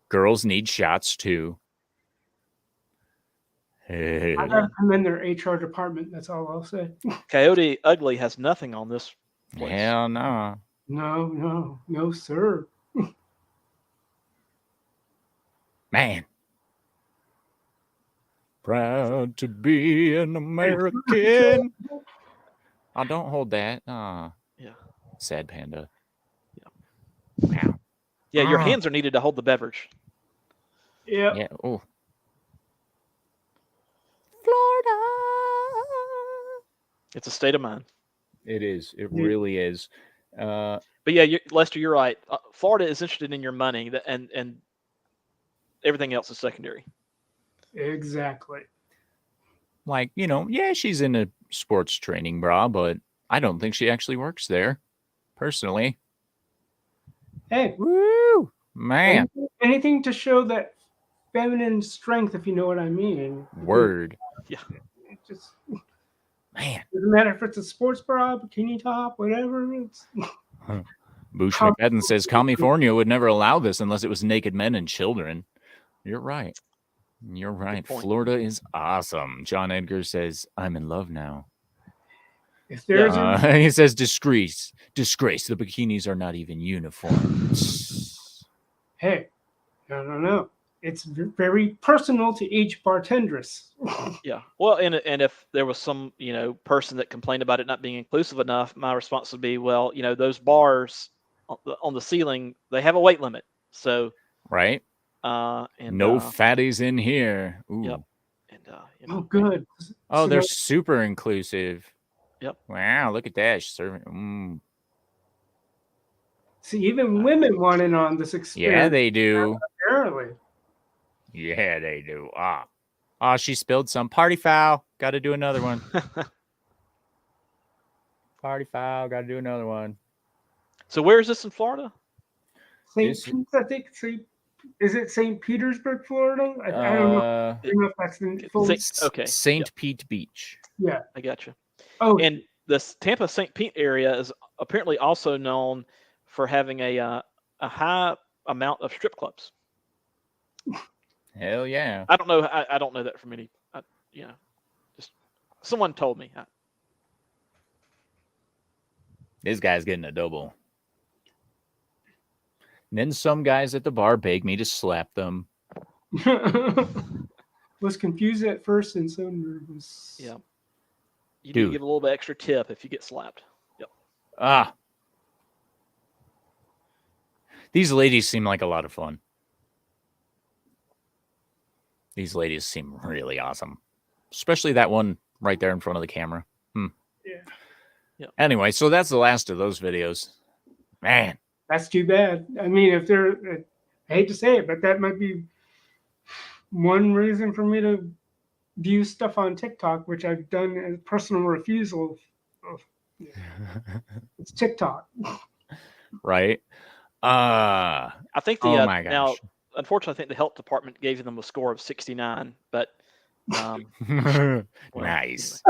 Girls need shots too. I gotta commend their HR department. That's all I'll say. Coyote Ugly has nothing on this place. Hell no. No, sir. Man. Proud to be an American. Oh, don't hold that. Yeah. Sad panda. Yeah. Wow. Yeah, your hands are needed to hold the beverage. Yeah. Yeah. Oh. Florida. It's a state of mind. It is. It really is. But yeah, Lester, you're right. Florida is interested in your money, and everything else is secondary. Exactly. Like, you know, yeah, she's in a sports training bra, but I don't think she actually works there, personally. Hey, Woo! Man. anything to show that feminine strength, if you know what I mean. Word. Yeah. It just Man. doesn't matter if it's a sports bra, bikini top, whatever. It's Boosh McFadden says California would never allow this unless it was naked men and children. You're right. You're right. Florida is awesome. John Edgar says, I'm in love now. if there's He says, disgrace. The bikinis are not even uniform. hey, no. It's very personal to each bartendress. Yeah. Well, and if there was some, person that complained about it not being inclusive enough, my response would be, well, those bars on the ceiling, they have a weight limit. So, right. And no fatties in here. Ooh. Yep. And Oh, good. Oh, So they're that- super inclusive. Yep. Wow, look at that. She's serving. See, even women want in on this experience. Yeah, they do. Apparently. Yeah, they do. Ah, she spilled some. Party foul. Got to do another one. Party foul. Got to do another one. So where is this in Florida? St. This- Pete, I think. Is it St. Petersburg, Florida? I don't know. I don't know if that's the full. Okay. St. Pete Beach. Yeah. I got you. Oh, And the Tampa St. Pete area is apparently also known for having a high amount of strip clubs. Hell yeah. I don't know. I don't know that from any. Just someone told me. This guy's getting a double. And then some guys at the bar beg me to slap them. was confused at first and so nervous. Yeah. You need Dude. to give a little bit extra tip if you get slapped. Yep. Ah. These ladies seem like a lot of fun. These ladies seem really awesome. Especially that one right there in front of the camera. Yeah. Anyway, so that's the last of those videos. Man. That's too bad. I mean, if they're, I hate to say it, but that might be one reason for me to view stuff on TikTok, which I've done as personal refusal. It's TikTok. Right? I think the oh my gosh. now, unfortunately, I think the health department gave them a score of 69, but nice.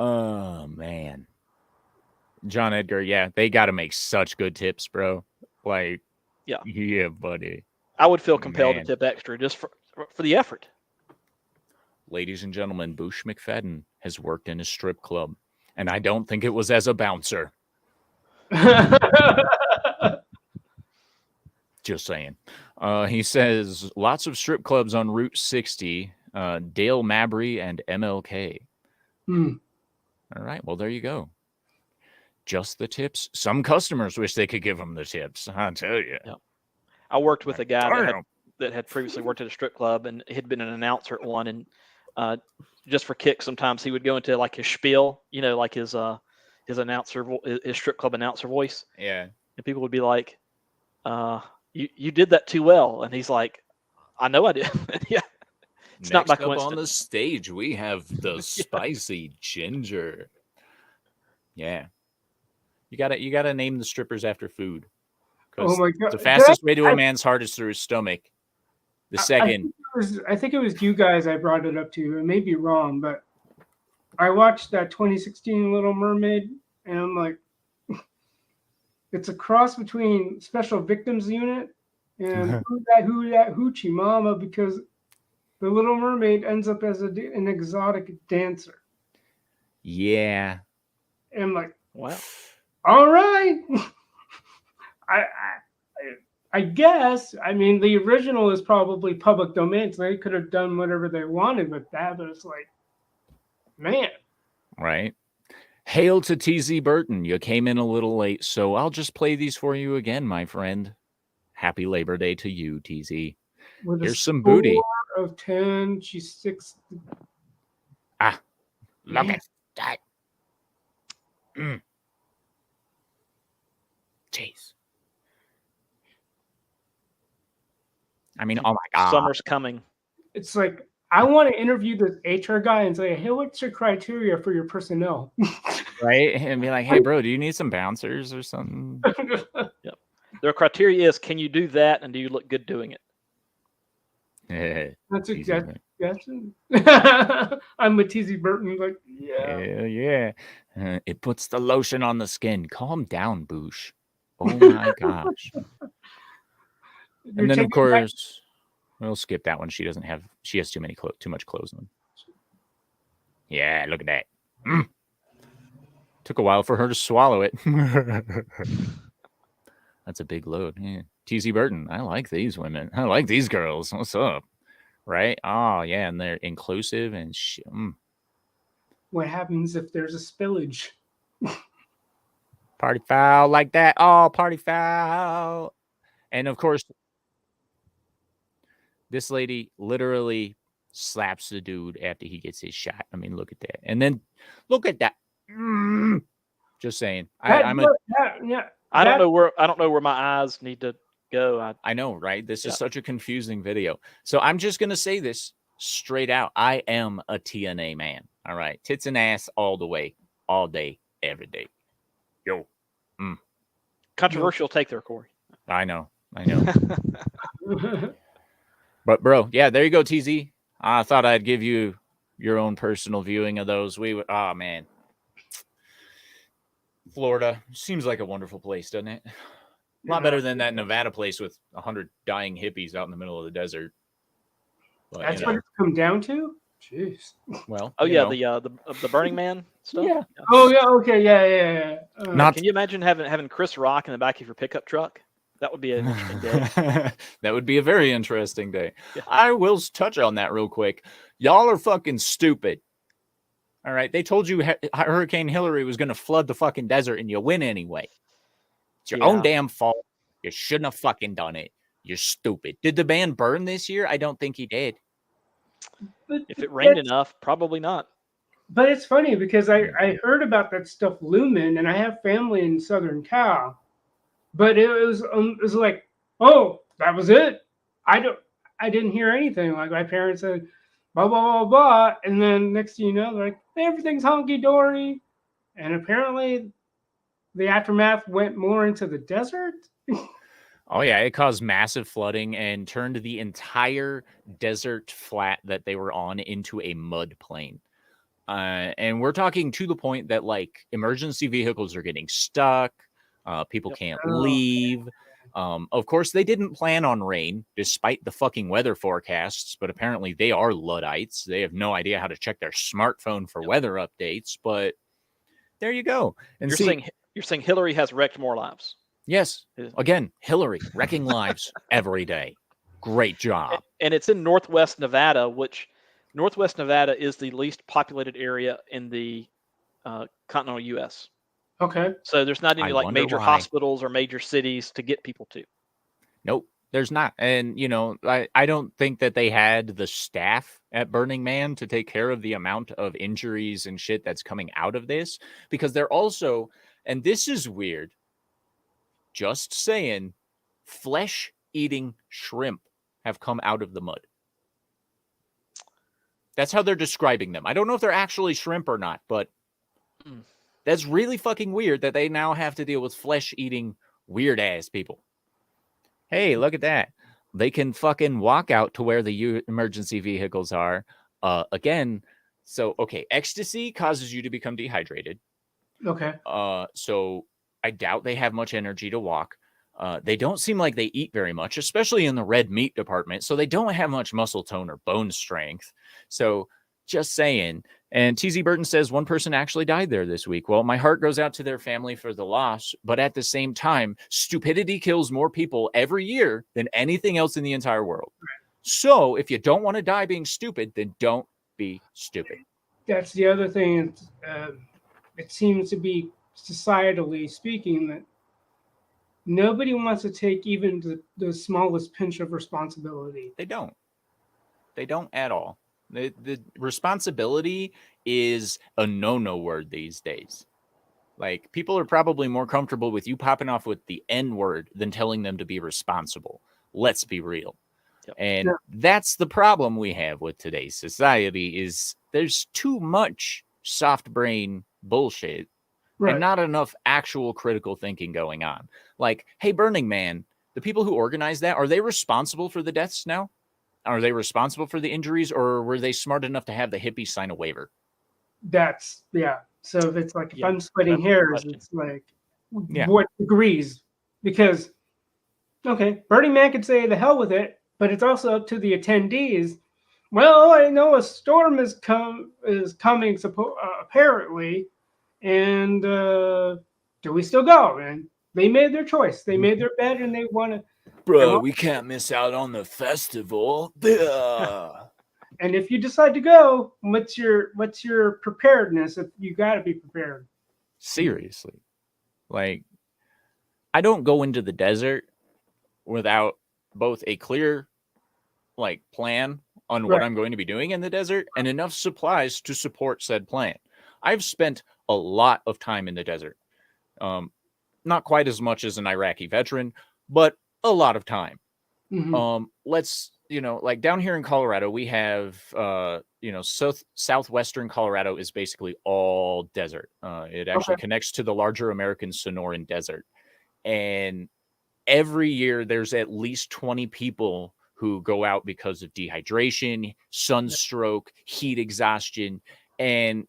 Oh man. John Edgar, yeah, they got to make such good tips, bro. Like, yeah, buddy. I would feel compelled Man. to tip extra just for the effort. Ladies and gentlemen, Boosh McFadden has worked in a strip club, and I don't think it was as a bouncer. Just saying. He says lots of strip clubs on Route 60, Dale Mabry and MLK. All right, well, there you go. Just the tips. Some customers wish they could give them the tips. I tell you. Yeah. I worked with a guy Damn. that had previously worked at a strip club and had been an announcer at one. And just for kicks, sometimes he would go into like his spiel, like his announcer, his strip club announcer voice. Yeah. And people would be like, you did that too well. And he's like, I know I did. Yeah. It's Next not by up on the coincidence. stage, we have the spicy ginger. Yeah. You gotta name the strippers after food. Oh my God. The fastest way to a man's heart is through his stomach. The second. I think it was you guys I brought it up to. It may be wrong, but I watched that 2016 Little Mermaid, and I'm like, it's a cross between Special Victims Unit and Who That Hoochie Mama, because the Little Mermaid ends up as an exotic dancer. Yeah. And I'm like, Wow. all right. I guess. I mean, the original is probably public domain, so they could have done whatever they wanted with that, but it's like, man. Right. Hail to TZ Burton. You came in a little late, so I'll just play these for you again, my friend. Happy Labor Day to you, TZ. With Here's some booty. Of 10, she's 6. Look at that. Jeez. I mean, oh my God. Summer's coming. It's like, I want to interview this HR guy and say, hey, what's your criteria for your personnel? Right? And be like, hey, bro, do you need some bouncers or something? Yep. Their criteria is, can you do that, and do you look good doing it? That's TZ exactly. Burton. I'm with TZ Burton, like, yeah. Hell yeah. It puts the lotion on the skin. Calm down, Boosh. Oh my gosh. And then, of course, we'll skip that one. She has too much clothes on. Yeah, look at that. Took a while for her to swallow it. That's a big load. Yeah. TZ Burton. I like these women. I like these girls. What's up? Right? Oh, yeah. And they're inclusive and What happens if there's a spillage? Party foul like that. Oh, party foul. And of course, this lady literally slaps the dude after he gets his shot. I mean, look at that. And then look at that. Just saying. I don't know where my eyes need to go. I know, right? This is such a confusing video. So I'm just going to say this straight out. I am a TNA man. All right. Tits and ass all the way. all day, every day. Yo. Controversial take there, Corey. I know. But bro, yeah, there you go, TZ. I thought I'd give you your own personal viewing of those. Oh man. Florida seems like a wonderful place, doesn't it? A lot better than that Nevada place with 100 dying hippies out in the middle of the desert. But, That's what it's come down to? Jeez. Well, Oh yeah, the Burning Man stuff. Yeah. Oh yeah. Okay. Yeah. Not- Can you imagine having Chris Rock in the back of your pickup truck? That would be an interesting day. That would be a very interesting day. Yeah. I will touch on that real quick. Y'all are fucking stupid. All right. They told you Hurricane Hillary was going to flood the fucking desert and you win anyway. It's your own damn fault. You shouldn't have fucking done it. You're stupid. Did the man burn this year? I don't think he did. But If it rained enough, probably not. But it's funny because I heard about that stuff looming, and I have family in Southern Cal. But it was like, oh, that was it. I didn't hear anything. Like my parents said, blah blah blah blah, and then next thing you know, they're like, everything's hunky dory, and apparently the aftermath went more into the desert. Oh yeah, it caused massive flooding and turned the entire desert flat that they were on into a mud plain. And we're talking to the point that like emergency vehicles are getting stuck. People can't leave. Of course, they didn't plan on rain despite the fucking weather forecasts, but apparently they are Luddites. They have no idea how to check their smartphone for weather updates, but there you go. And you're saying Hillary has wrecked more lives. Yes. Again, Hillary wrecking lives every day. Great job. And it's in Northwest Nevada, which Northwest Nevada is the least populated area in the continental U.S. Okay. So there's not any like major hospitals or major cities to get people to. Nope, there's not. And, you know, I don't think that they had the staff at Burning Man to take care of the amount of injuries and shit that's coming out of this, because they're also, and this is weird, just saying, flesh-eating shrimp have come out of the mud. That's how they're describing them. I don't know if they're actually shrimp or not, but that's really fucking weird that they now have to deal with flesh-eating weird-ass people. Hey, look at that. They can fucking walk out to where the emergency vehicles are. Again, so, okay, ecstasy causes you to become dehydrated. Okay. So I doubt they have much energy to walk. They don't seem like they eat very much, especially in the red meat department. So they don't have much muscle tone or bone strength. So just saying. And TZ Burton says one person actually died there this week. Well, my heart goes out to their family for the loss. But at the same time, stupidity kills more people every year than anything else in the entire world. So if you don't want to die being stupid, then don't be stupid. That's the other thing. It seems to be societally speaking that nobody wants to take even the smallest pinch of responsibility. They don't. They don't at all. The responsibility is a no-no word these days. Like, people are probably more comfortable with you popping off with the N-word than telling them to be responsible. Let's be real. Yep. And that's the problem we have with today's society is there's too much soft brain bullshit and not enough actual critical thinking going on. Like, hey, Burning Man, the people who organized that, are they responsible for the deaths now? Are they responsible for the injuries, or were they smart enough to have the hippies sign a waiver? That's, So if it's like, if I'm splitting hairs, it's like, what degrees? Because, okay, Burning Man could say the hell with it, but it's also up to the attendees. Well, I know a storm is coming, apparently, and do we still go? And they made their choice. They made their bed, and they want to. Bro, we can't miss out on the festival. And if you decide to go, what's your preparedness? If you got to be prepared. Seriously, like, I don't go into the desert without both a clear, like, plan on what I'm going to be doing in the desert and enough supplies to support said plan. I've spent a lot of time in the desert. Not quite as much as an Iraqi veteran, but a lot of time. Mm-hmm. Let's like down here in Colorado, we have, southwestern Colorado is basically all desert. It actually connects to the larger American Sonoran Desert. And every year there's at least 20 people who go out because of dehydration, sunstroke, heat exhaustion. And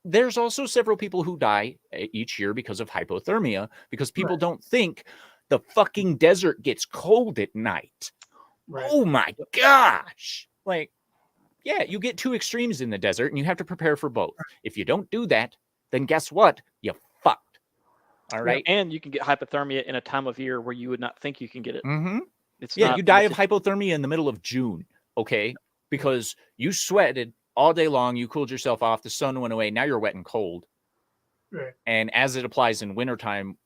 there's also several people who die each year because of hypothermia, because people don't think the fucking desert gets cold at night. Right. Oh my gosh. Like, yeah, you get two extremes in the desert and you have to prepare for both. If you don't do that, then guess what? You fucked. All right. And you can get hypothermia in a time of year where you would not think you can get it. Mm-hmm. You die of hypothermia in the middle of June. Okay. Because you sweated all day long. You cooled yourself off. The sun went away. Now you're wet and cold. Right. And as it applies in wintertime,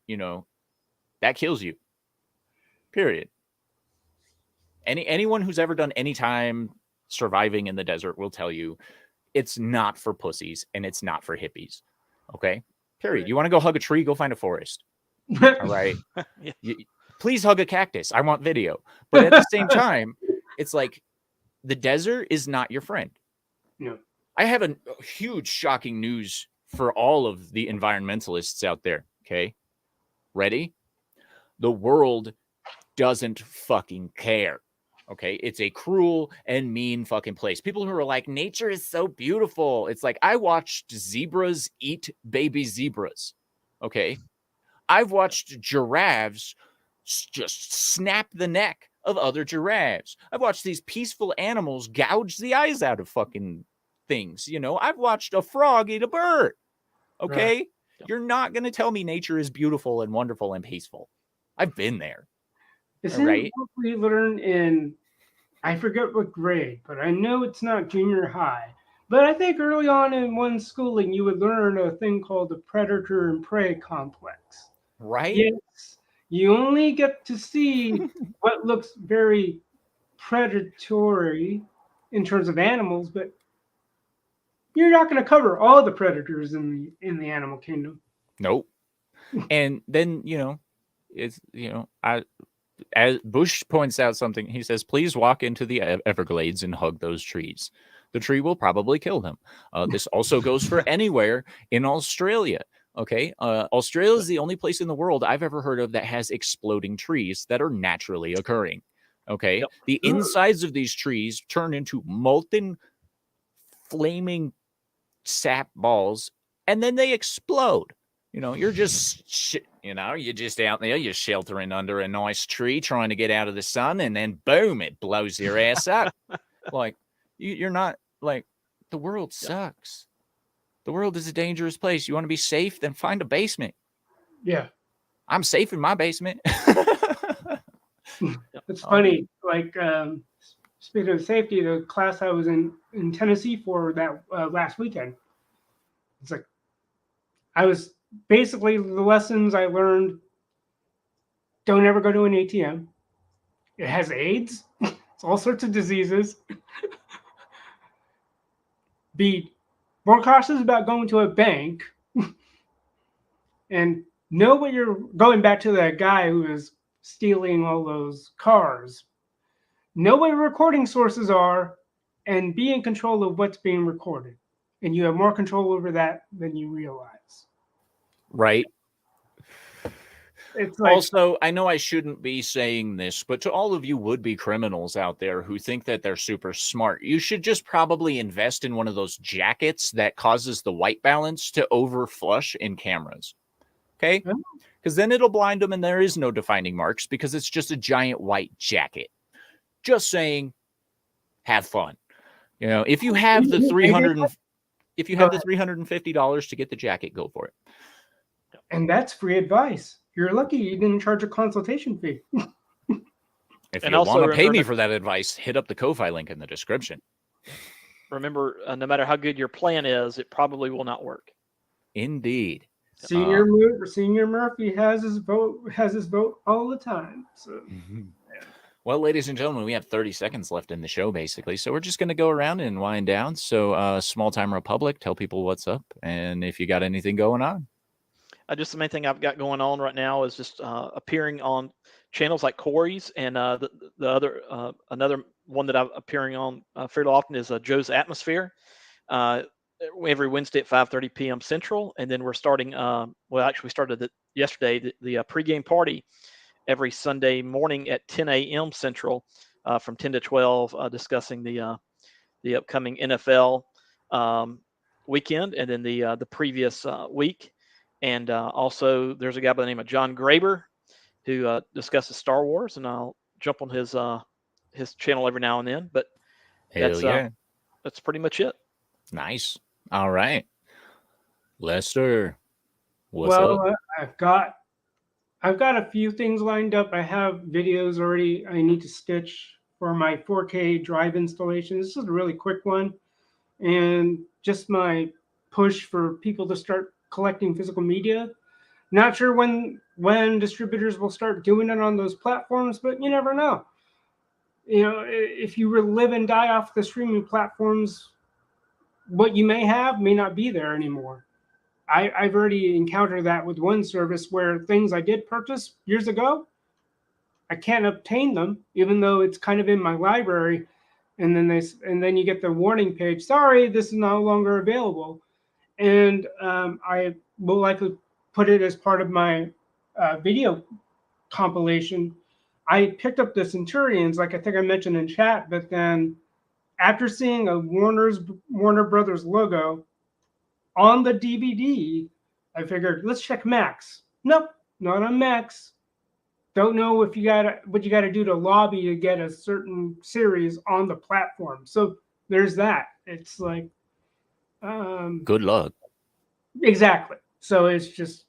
that kills you. Period. Anyone who's ever done any time surviving in the desert will tell you it's not for pussies and it's not for hippies. Okay? Period. Right. You want to go hug a tree? Go find a forest. All right? Please hug a cactus. I want video. But at the same time, it's like the desert is not your friend. No. I have a huge shocking news for all of the environmentalists out there. Okay? Ready? The world doesn't fucking care. Okay, it's a cruel and mean fucking place. People who are like, nature is so beautiful. It's like, I watched zebras eat baby zebras. Okay, I've watched giraffes just snap the neck of other giraffes. I've watched these peaceful animals gouge the eyes out of fucking things. I've watched a frog eat a bird. Okay, right. You're not going to tell me nature is beautiful and wonderful and peaceful. I've been there. Isn't it what we learn in, I forget what grade, but I know it's not junior high. But I think early on in one schooling, you would learn a thing called the predator and prey complex. Right? Yes. You only get to see what looks very predatory in terms of animals, but you're not going to cover all the predators in the animal kingdom. Nope. And then, as Bush points out something, he says, please walk into the Everglades and hug those trees. The tree will probably kill them. This also goes for anywhere in Australia. Okay. Australia is the only place in the world I've ever heard of that has exploding trees that are naturally occurring. Okay. Yep. The insides of these trees turn into molten, flaming sap balls, and then they explode. You're just, you're just out there, you're sheltering under a nice tree, trying to get out of the sun, and then boom, it blows your ass up. Like, you're not, like, the world sucks. The world is a dangerous place. You want to be safe? Then find a basement. Yeah. I'm safe in my basement. It's funny, like, speaking of safety, the class I was in Tennessee for that last weekend, it's like, basically, the lessons I learned: don't ever go to an ATM. It has AIDS. It's all sorts of diseases. Be more cautious about going to a bank. And know what you're going back to that guy who is stealing all those cars. Know what your recording sources are and be in control of what's being recorded. And you have more control over that than you realize. Right. It's like, also, I know I shouldn't be saying this, but to all of you would-be criminals out there who think that they're super smart, you should just probably invest in one of those jackets that causes the white balance to overflush in cameras. Okay? Because then it'll blind them and there is no defining marks because it's just a giant white jacket. Just saying, have fun. If you have the $350 to get the jacket, go for it. And that's free advice. You're lucky you didn't charge a consultation fee. If you want to pay me for that advice, hit up the Ko-Fi link in the description. Remember, no matter how good your plan is, it probably will not work. Indeed. Senior Murphy has his vote all the time. So. Well, ladies and gentlemen, we have 30 seconds left in the show, basically. So we're just going to go around and wind down. So Small Time Republic, tell people what's up and if you got anything going on. Just the main thing I've got going on right now is just appearing on channels like Cory's, and the other another one that I'm appearing on fairly often is Joe's Atmosphere. Uh, every Wednesday at 5:30 p.m. Central, and then we're starting. Well, actually, we started yesterday the pregame party every Sunday morning at 10 a.m. Central, from 10 to 12, discussing the upcoming NFL weekend, and then the previous week. And also, there's a guy by the name of John Graber who discusses Star Wars, and I'll jump on his channel every now and then. But Hell yeah. that's pretty much it. Nice. All right. Lester, what's up? Well, I've got a few things lined up. I have videos already I need to stitch for my 4K drive installation. This is a really quick one, and just my push for people to start collecting physical media. Not sure when distributors will start doing it on those platforms, but you never know. You know, if you live and die off the streaming platforms, what you may have may not be there anymore. I've already encountered that with one service where things I did purchase years ago, I can't obtain them, even though it's kind of in my library. And then you get the warning page, sorry, this is no longer available. And I will likely put it as part of my video compilation. I picked up the Centurions, like I think I mentioned in chat, but then after seeing a Warner Brothers logo on the DVD, I figured, let's check Max. Nope, not on Max. Don't know what you got to do to lobby to get a certain series on the platform. So there's that. It's like, good luck. Exactly. So it's just,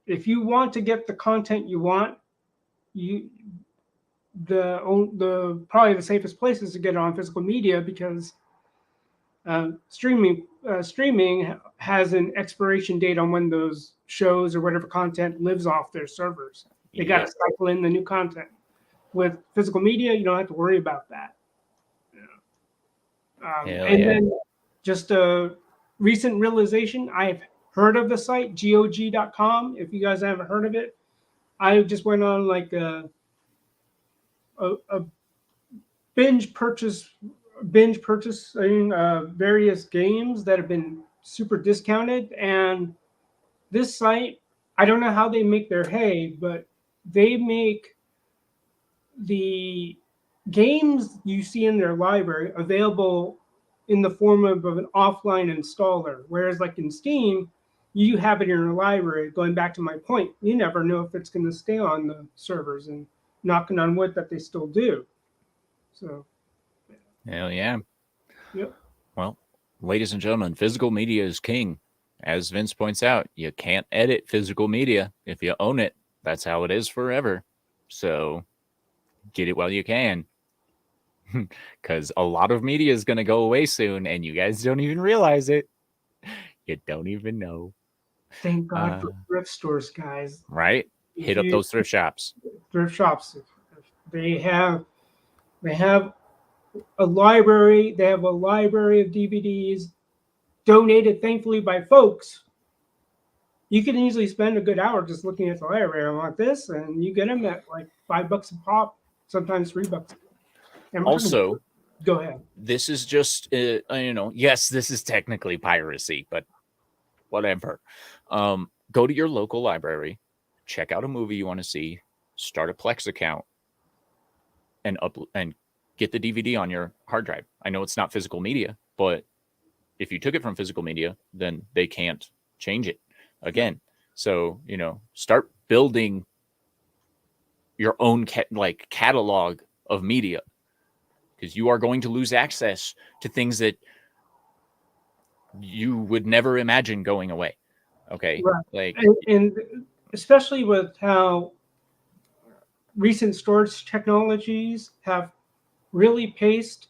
if you want to get the content you want, the probably the safest place is to get it on physical media, because streaming has an expiration date on when those shows or whatever content lives off their servers. They got to cycle in the new content. With physical media, you don't have to worry about that. Then just a recent realization, I've heard of the site, GOG.com. If you guys haven't heard of it, I just went on like a binge purchasing various games that have been super discounted. And this site, I don't know how they make their hay, but they make the games you see in their library available in the form of an offline installer. Whereas like in Steam, you have it in your library. Going back to my point, you never know if it's going to stay on the servers, and knocking on wood that they still do. So. Hell yeah. Yep. Well, ladies and gentlemen, physical media is king. As Vince points out, you can't edit physical media. If you own it, that's how it is forever. So get it while you can. Because a lot of media is going to go away soon, and you guys don't even realize it. You don't even know. Thank God for thrift stores, guys. Right? Hit up those thrift shops. Thrift shops. They have a library. They have a library of DVDs donated, thankfully, by folks. You can easily spend a good hour just looking at the library. I want this, and you get them at like $5 a pop, sometimes $3. Also, go ahead. This is just, yes, this is technically piracy, but whatever. Go to your local library, check out a movie you want to see, start a Plex account, and get the DVD on your hard drive. I know it's not physical media, but if you took it from physical media, then they can't change it again. So, start building your own catalog of media, because you are going to lose access to things that you would never imagine going away. Okay. Right. And especially with how recent storage technologies have really paced.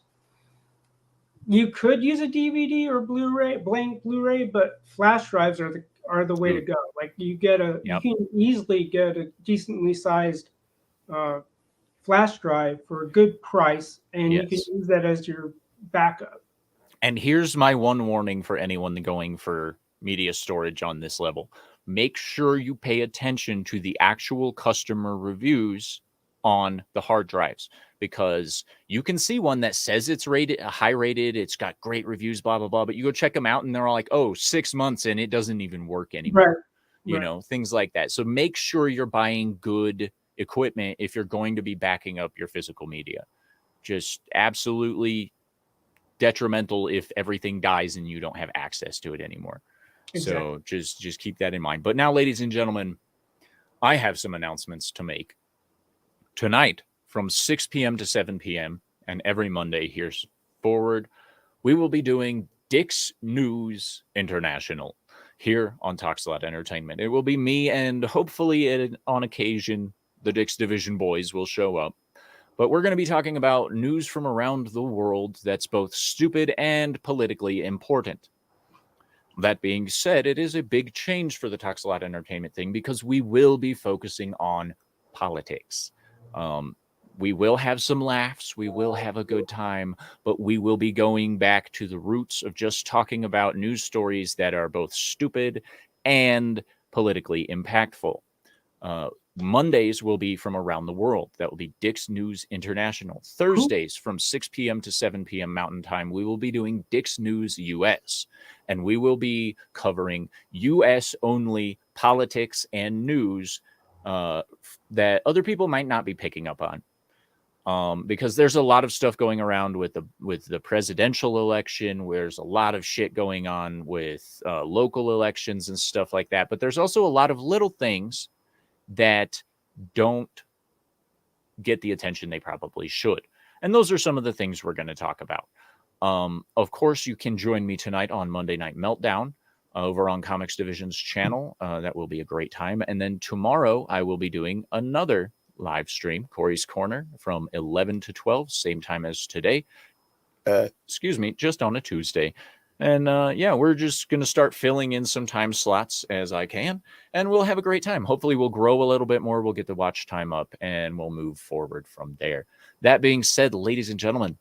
You could use a DVD or blank Blu-ray, but flash drives are the way to go. Like you can easily get a decently sized flash drive for a good price, and you can use that as your backup. And here's my one warning for anyone going for media storage on this level. make sure you pay attention to the actual customer reviews on the hard drives, because you can see one that says it's rated high rated, it's got great reviews, blah blah blah, but you go check them out and they're all like, oh, 6 months and it doesn't even work anymore. Right. Things like that. So make sure you're buying good equipment if you're going to be backing up your physical media. Just absolutely detrimental if everything dies and you don't have access to it anymore. Exactly. So just keep that in mind. But now, ladies and gentlemen, I have some announcements to make. Tonight, from 6 p.m. to 7 p.m., and every Monday here's forward, we will be doing Dick's News International here on Talkslot Entertainment. It will be me, and hopefully on occasion the Dick's Division boys will show up. But we're going to be talking about news from around the world that's both stupid and politically important. That being said, it is a big change for the Talkslot Entertainment thing, because we will be focusing on politics. We will have some laughs, we will have a good time, but we will be going back to the roots of just talking about news stories that are both stupid and politically impactful. Mondays will be from around the world. That will be Dick's News International. Thursdays from 6 p.m. to 7 p.m. Mountain Time, we will be doing Dick's News US. And we will be covering US only politics and news that other people might not be picking up on. Because there's a lot of stuff going around with the presidential election, where there's a lot of shit going on with local elections and stuff like that. But there's also a lot of little things that don't get the attention they probably should. And those are some of the things we're going to talk about. Of course, you can join me tonight on Monday Night Meltdown over on Comics Division's channel. That will be a great time. And then tomorrow I will be doing another live stream, Cory's Corner, from 11 to 12, same time as today. Just on a Tuesday. And we're just going to start filling in some time slots as I can, and we'll have a great time. Hopefully we'll grow a little bit more. We'll get the watch time up, and we'll move forward from there. That being said, ladies and gentlemen,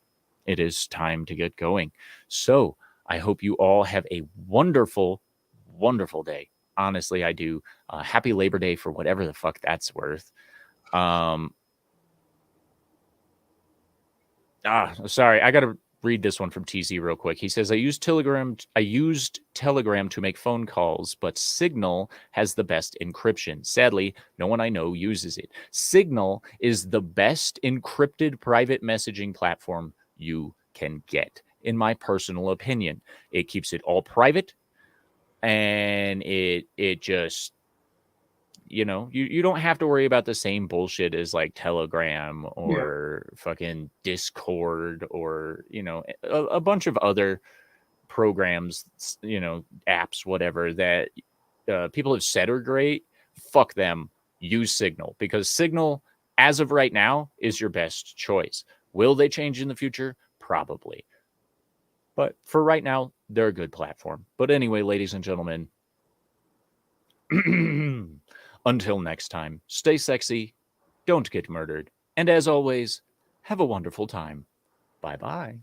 it is time to get going. So I hope you all have a wonderful, wonderful day. Honestly, I do. Happy Labor Day for whatever the fuck that's worth. Sorry, I got to read this one from TZ real quick. He says, I used Telegram to make phone calls, but Signal has the best encryption. Sadly, no one I know uses it. Signal is the best encrypted private messaging platform you can get, in my personal opinion. It keeps it all private, and it just, you don't have to worry about the same bullshit as like Telegram or fucking Discord or, a bunch of other programs, apps, whatever, that people have said are great. Fuck them. Use Signal, because Signal, as of right now, is your best choice. Will they change in the future? Probably. But for right now, they're a good platform. But anyway, ladies and gentlemen, until next time, stay sexy, don't get murdered, and as always, have a wonderful time. Bye-bye.